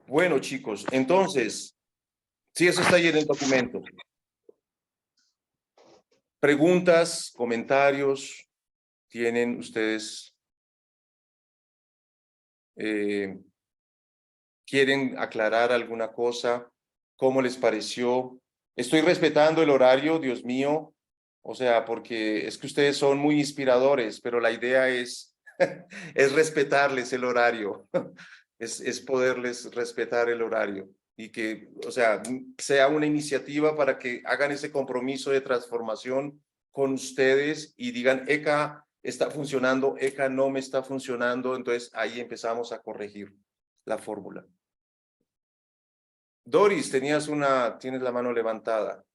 Bueno, chicos, entonces, sí, eso está ahí en el documento. Preguntas, comentarios, ¿tienen ustedes? ¿Quieren aclarar alguna cosa? ¿Cómo les pareció? Estoy respetando el horario, Dios mío, o sea, porque es que ustedes son muy inspiradores, pero la idea es, es respetarles el horario, es poderles respetar el horario y que, o sea, sea una iniciativa para que hagan ese compromiso de transformación con ustedes y digan, ECA está funcionando, ECA no me está funcionando, entonces ahí empezamos a corregir la fórmula. Doris, tienes la mano levantada.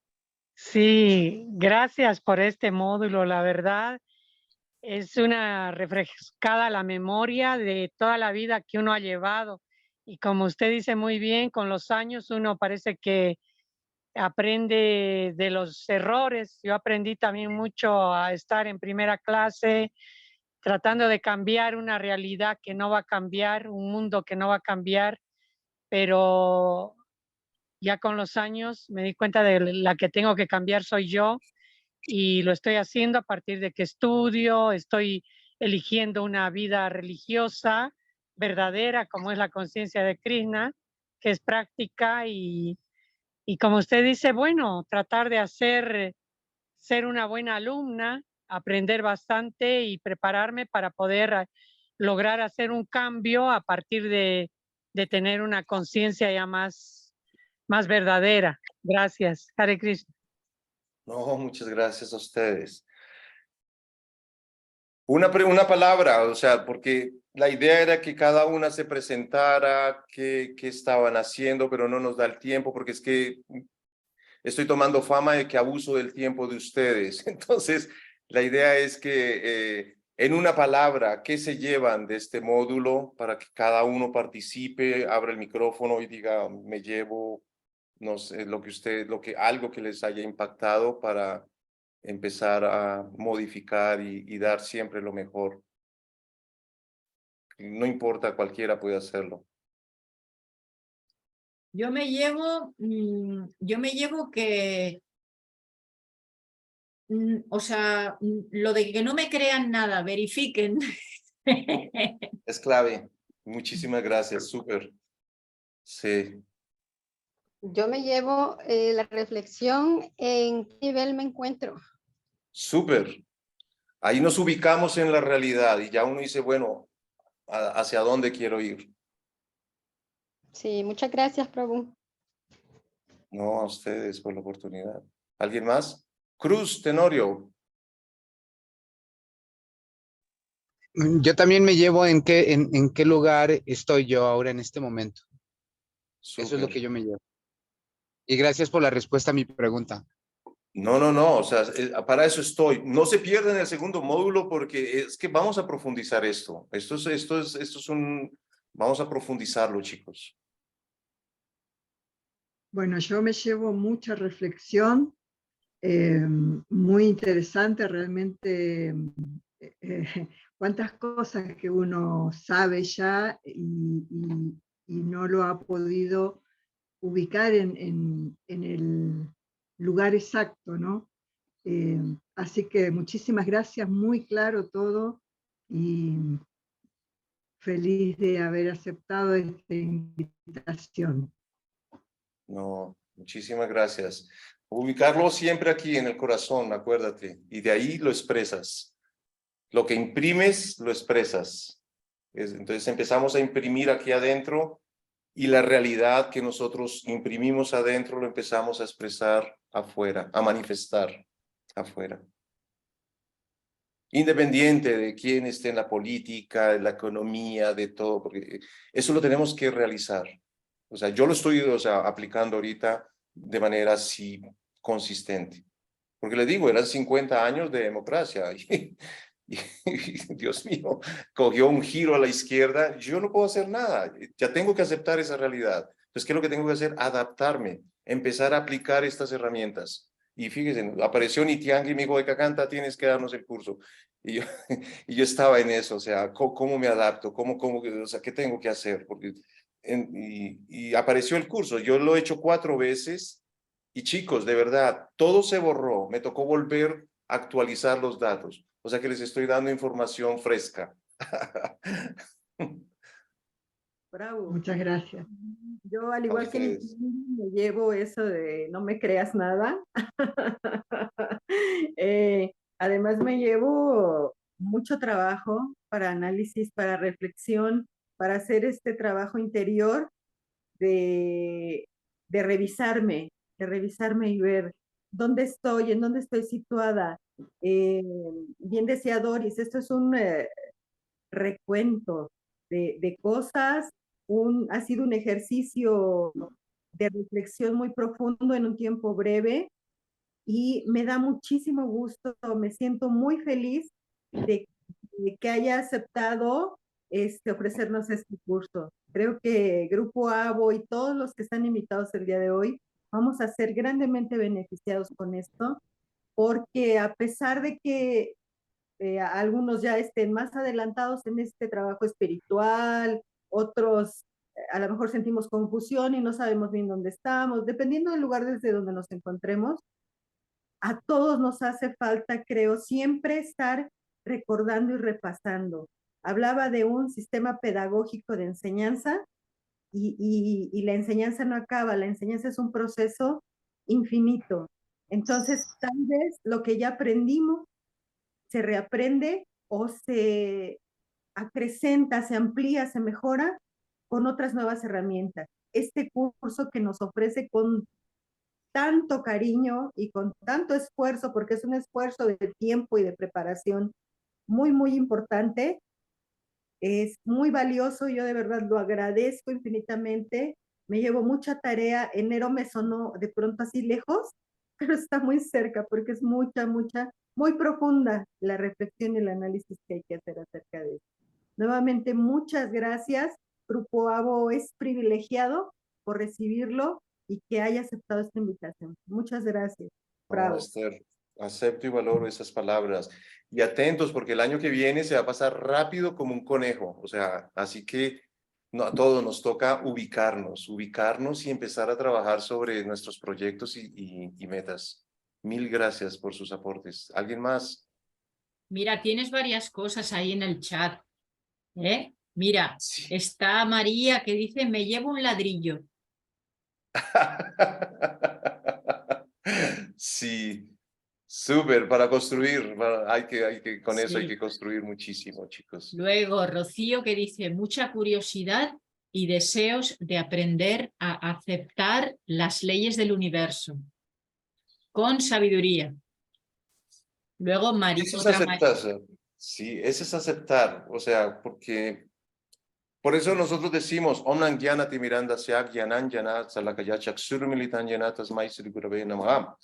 Sí, gracias por este módulo. La verdad, es una refrescada a la memoria de toda la vida que uno ha llevado. Y como usted dice muy bien, con los años uno parece que aprende de los errores. Yo aprendí también mucho a estar en primera clase, tratando de cambiar una realidad que no va a cambiar, un mundo que no va a cambiar, pero ya con los años me di cuenta de la que tengo que cambiar soy yo y lo estoy haciendo a partir de que estudio, estoy eligiendo una vida religiosa verdadera como es la conciencia de Krishna, que es práctica y como usted dice, bueno, tratar de ser una buena alumna, aprender bastante y prepararme para poder lograr hacer un cambio a partir de tener una conciencia ya más verdadera. Gracias. Hare Krishna. No, muchas gracias a ustedes. Una palabra, o sea, porque la idea era que cada una se presentara, qué estaban haciendo, pero no nos da el tiempo, porque es que estoy tomando fama de que abuso del tiempo de ustedes. Entonces, la idea es que en una palabra, ¿qué se llevan de este módulo para que cada uno participe, abra el micrófono y diga, me llevo, no sé, algo que les haya impactado para empezar a modificar y dar siempre lo mejor? No importa, cualquiera puede hacerlo. Yo me llevo que, o sea, lo de que no me crean nada, verifiquen. Es clave. Muchísimas gracias, súper. Sí. Yo me llevo la reflexión en qué nivel me encuentro. Súper. Ahí nos ubicamos en la realidad y ya uno dice, bueno, ¿hacia dónde quiero ir? Sí, muchas gracias, Prabhu. No, a ustedes por la oportunidad. ¿Alguien más? Cruz, Tenorio. Yo también me llevo en qué lugar estoy yo ahora en este momento. Súper. Eso es lo que yo me llevo. Y gracias por la respuesta a mi pregunta. No, o sea, para eso estoy. No se pierdan el segundo módulo porque es que vamos a profundizar esto. Esto es Vamos a profundizarlo, chicos. Bueno, yo me llevo mucha reflexión, muy interesante realmente, cuántas cosas que uno sabe ya y no lo ha podido ubicar en el lugar exacto, ¿no? Así que muchísimas gracias, muy claro todo y feliz de haber aceptado esta invitación. No, muchísimas gracias. Ubicarlo siempre aquí en el corazón, acuérdate, y de ahí lo expresas. Lo que imprimes, lo expresas. Entonces empezamos a imprimir aquí adentro y la realidad que nosotros imprimimos adentro lo empezamos a expresar afuera, a manifestar afuera. Independiente de quién esté en la política, en la economía, de todo, porque eso lo tenemos que realizar. O sea, yo lo estoy aplicando ahorita de manera así consistente. Porque le digo, eran 50 años de democracia y Dios mío, cogió un giro a la izquierda. Yo no puedo hacer nada, ya tengo que aceptar esa realidad. Entonces, ¿qué es lo que tengo que hacer? Adaptarme, empezar a aplicar estas herramientas. Y fíjense, apareció Nitiangui y me dijo, de Cacanta, tienes que darnos el curso. Y yo, y yo estaba en eso, o sea, ¿cómo me adapto? O sea, ¿qué tengo que hacer? Porque, y apareció el curso, yo lo he hecho 4 veces y chicos, de verdad, todo se borró, me tocó volver a actualizar los datos. O sea que les estoy dando información fresca. Bravo. Muchas gracias. Yo, al igual que ustedes. me llevo eso de no me creas nada. Además, me llevo mucho trabajo para análisis, para reflexión, para hacer este trabajo interior de, de revisarme, y ver dónde estoy, en dónde estoy situada. Bien decía Doris, esto es un recuento de cosas, ha sido un ejercicio de reflexión muy profundo en un tiempo breve y me da muchísimo gusto, me siento muy feliz de que haya aceptado ofrecernos este curso. Creo que Grupo ABO y todos los que están invitados el día de hoy vamos a ser grandemente beneficiados con esto, porque a pesar de que algunos ya estén más adelantados en este trabajo espiritual, otros a lo mejor sentimos confusión y no sabemos bien dónde estamos, dependiendo del lugar desde donde nos encontremos, a todos nos hace falta, creo, siempre estar recordando y repasando. Hablaba de un sistema pedagógico de enseñanza y la enseñanza no acaba, la enseñanza es un proceso infinito. Entonces, tal vez lo que ya aprendimos se reaprende o se acrecenta, se amplía, se mejora con otras nuevas herramientas. Este curso que nos ofrece con tanto cariño y con tanto esfuerzo, porque es un esfuerzo de tiempo y de preparación muy, muy importante, es muy valioso, yo de verdad lo agradezco infinitamente, me llevo mucha tarea, enero me sonó de pronto así lejos, pero está muy cerca porque es mucha, muy profunda la reflexión y el análisis que hay que hacer acerca de eso. Nuevamente, muchas gracias. Grupo ABO es privilegiado por recibirlo y que haya aceptado esta invitación. Muchas gracias. Bravo. No, Esther, acepto y valoro esas palabras. Y atentos, porque el año que viene se va a pasar rápido como un conejo. O sea, así que no, a todos nos toca ubicarnos y empezar a trabajar sobre nuestros proyectos y metas. Mil gracias por sus aportes. ¿Alguien más? Mira, tienes varias cosas ahí en el chat. Mira, Sí. está María que dice, me llevo un ladrillo. Sí, súper, para construir. Con eso hay Sí. que construir muchísimo, chicos. Luego, Rocío que dice, mucha curiosidad y deseos de aprender a aceptar las leyes del universo con sabiduría. Luego, Eso es aceptar, sí, eso es aceptar, o sea, porque por eso nosotros decimos, Omnan Gyanati Miranda Seak Yanan Yanat Salakayachak Surmilitan Yanatas Maisri Gurave Namaham,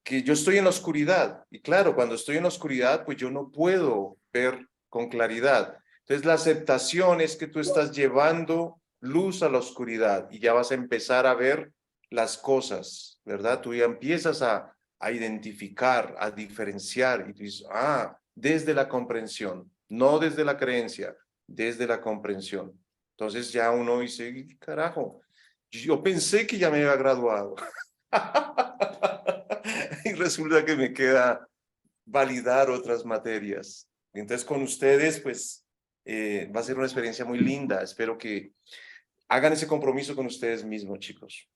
que yo estoy en la oscuridad, y claro, cuando estoy en la oscuridad, pues yo no puedo ver con claridad. Entonces la aceptación es que tú estás llevando luz a la oscuridad y ya vas a empezar a ver las cosas, ¿verdad? Tú ya empiezas a identificar, a diferenciar y tú dices, desde la comprensión, no desde la creencia, desde la comprensión. Entonces ya uno dice, carajo, yo pensé que ya me había graduado y resulta que me queda validar otras materias. Entonces con ustedes, pues, va a ser una experiencia muy linda. Espero que hagan ese compromiso con ustedes mismos, chicos.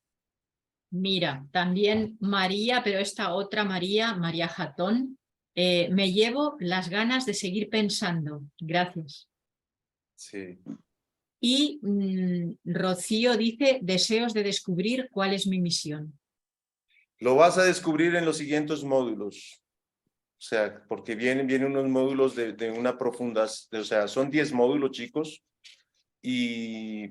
Mira, también María, pero esta otra María, María Jatón, me llevo las ganas de seguir pensando. Gracias. Sí. Y Rocío dice, deseos de descubrir cuál es mi misión. Lo vas a descubrir en los siguientes módulos. O sea, porque vienen unos módulos de una profunda, o sea, son 10 módulos, chicos. Y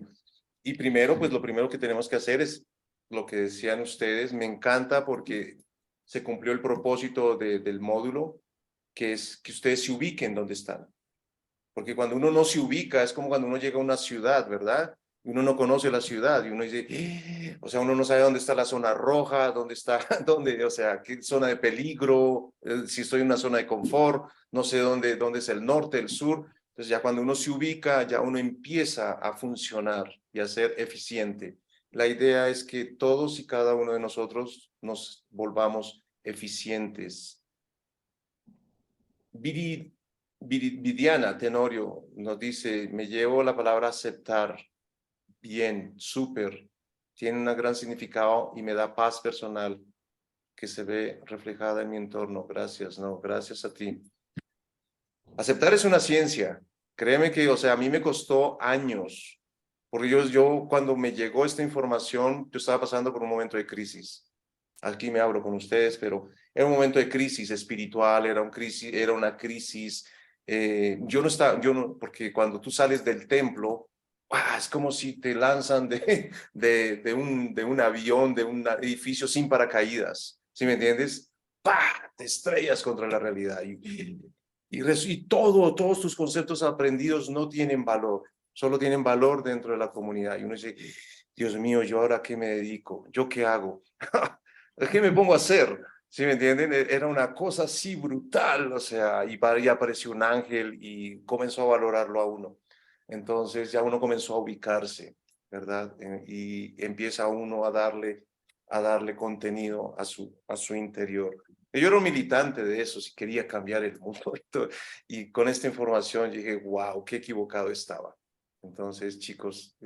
primero, pues lo primero que tenemos que hacer es lo que decían ustedes. Me encanta porque se cumplió el propósito del módulo, que es que ustedes se ubiquen donde están. Porque cuando uno no se ubica, es como cuando uno llega a una ciudad, ¿verdad? Y uno no conoce la ciudad y uno dice, o sea, uno no sabe dónde está la zona roja, dónde está, dónde, o sea, qué zona de peligro, si estoy en una zona de confort, no sé dónde es el norte, el sur. Entonces ya cuando uno se ubica, ya uno empieza a funcionar y a ser eficiente. La idea es que todos y cada uno de nosotros nos volvamos eficientes. Vidiana Tenorio nos dice, me llevo la palabra aceptar. Bien, súper. Tiene un gran significado y me da paz personal que se ve reflejada en mi entorno. Gracias, no, gracias a ti. Aceptar es una ciencia. Créeme que, o sea, a mí me costó años, porque yo cuando me llegó esta información, yo estaba pasando por un momento de crisis. Aquí me hablo con ustedes, pero era un momento de crisis espiritual, era una crisis. Yo no, porque cuando tú sales del templo, es como si te lanzan de un avión, de un edificio sin paracaídas, ¿sí me entiendes? ¡Pah! Te estrellas contra la realidad y todos tus conceptos aprendidos no tienen valor, solo tienen valor dentro de la comunidad. Y uno dice, Dios mío, ¿yo ahora qué me dedico? ¿Yo qué hago? ¿Qué me pongo a hacer? ¿Sí me entienden? Era una cosa así brutal, o sea, y apareció un ángel y comenzó a valorarlo a uno. Entonces ya uno comenzó a ubicarse, ¿verdad? Y empieza uno a darle contenido a su interior. Yo era un militante de eso, si quería cambiar el mundo. Y con esta información dije, wow, qué equivocado estaba. Entonces, chicos,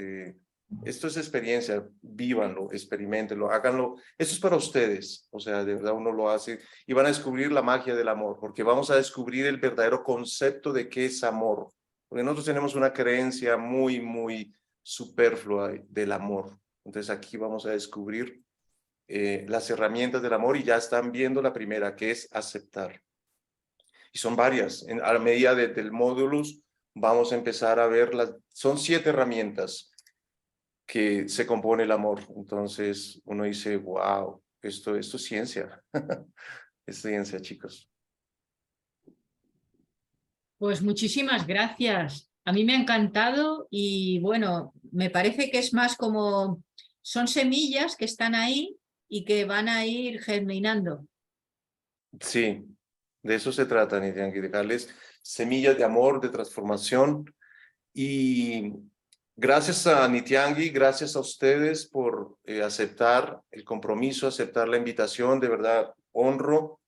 esto es experiencia, vívanlo, experimentenlo, háganlo. Esto es para ustedes, o sea, de verdad uno lo hace y van a descubrir la magia del amor, porque vamos a descubrir el verdadero concepto de qué es amor. Porque nosotros tenemos una creencia muy, muy superflua del amor. Entonces aquí vamos a descubrir las herramientas del amor y ya están viendo la primera, que es aceptar. Y son varias. A la medida del módulo vamos a empezar a ver son 7 herramientas que se compone el amor. Entonces uno dice, wow, esto es ciencia. Es ciencia, chicos. Pues muchísimas gracias. A mí me ha encantado y bueno, me parece que es más como, son semillas que están ahí y que van a ir germinando. Sí, de eso se trata, Nitiangi, de dejarles semillas de amor, de transformación. Y gracias a Nitiangi, gracias a ustedes por aceptar el compromiso, aceptar la invitación, de verdad, honro.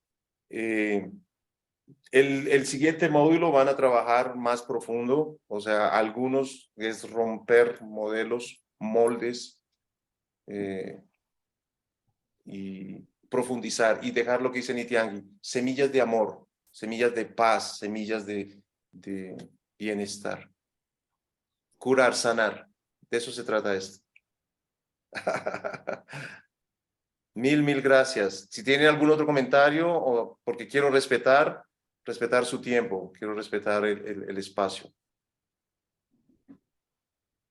El siguiente módulo van a trabajar más profundo, o sea, algunos es romper modelos, moldes y profundizar y dejar lo que dice Nitiangi, semillas de amor, semillas de paz, semillas de bienestar. Curar, sanar, de eso se trata esto. Mil gracias. Si tienen algún otro comentario o porque quiero respetar su tiempo, quiero respetar el espacio.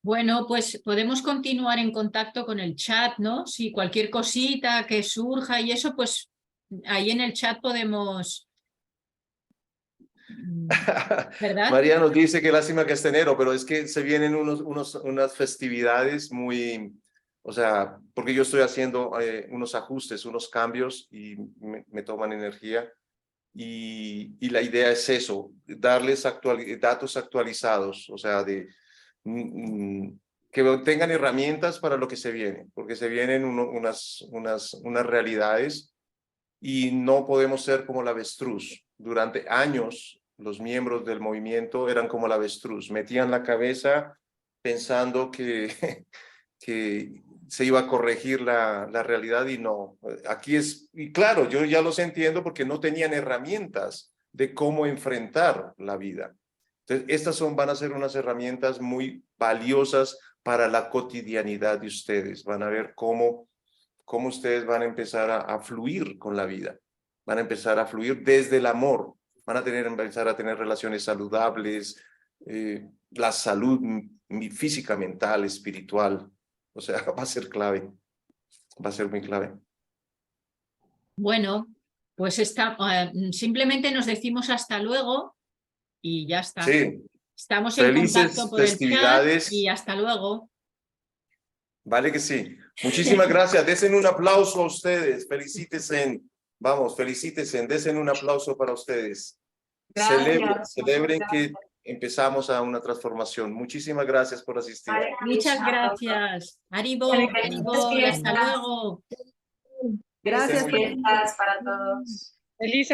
Bueno, pues podemos continuar en contacto con el chat, ¿no? Si cualquier cosita que surja y eso, pues ahí en el chat podemos ¿Verdad? María nos dice que lástima que es enero, pero es que se vienen unas festividades muy, o sea, porque yo estoy haciendo unos ajustes, unos cambios y me toman energía. Y la idea es eso, darles datos actualizados, o sea, que tengan herramientas para lo que se viene, porque se vienen unas realidades y no podemos ser como la avestruz. Durante años, los miembros del movimiento eran como la avestruz, metían la cabeza pensando que se iba a corregir la realidad y no. Aquí es, y claro, yo ya los entiendo porque no tenían herramientas de cómo enfrentar la vida. Entonces, estas van a ser unas herramientas muy valiosas para la cotidianidad de ustedes. Van a ver cómo ustedes van a empezar a fluir con la vida. Van a empezar a fluir desde el amor. Van a empezar a tener relaciones saludables, la salud física, mental, espiritual. O sea, va a ser clave, va a ser muy clave. Bueno, pues simplemente nos decimos hasta luego y ya está. Sí. Estamos en Felices contacto por el festividades. chat y hasta luego. Vale que sí. Muchísimas gracias. Desen un aplauso a ustedes. Felicítense. Vamos, felicítense. Desen un aplauso para ustedes. Celebren que empezamos a una transformación. Muchísimas gracias por asistir. Muchas gracias. Haribo, y hasta luego. Gracias. Fiestas para todos. Felices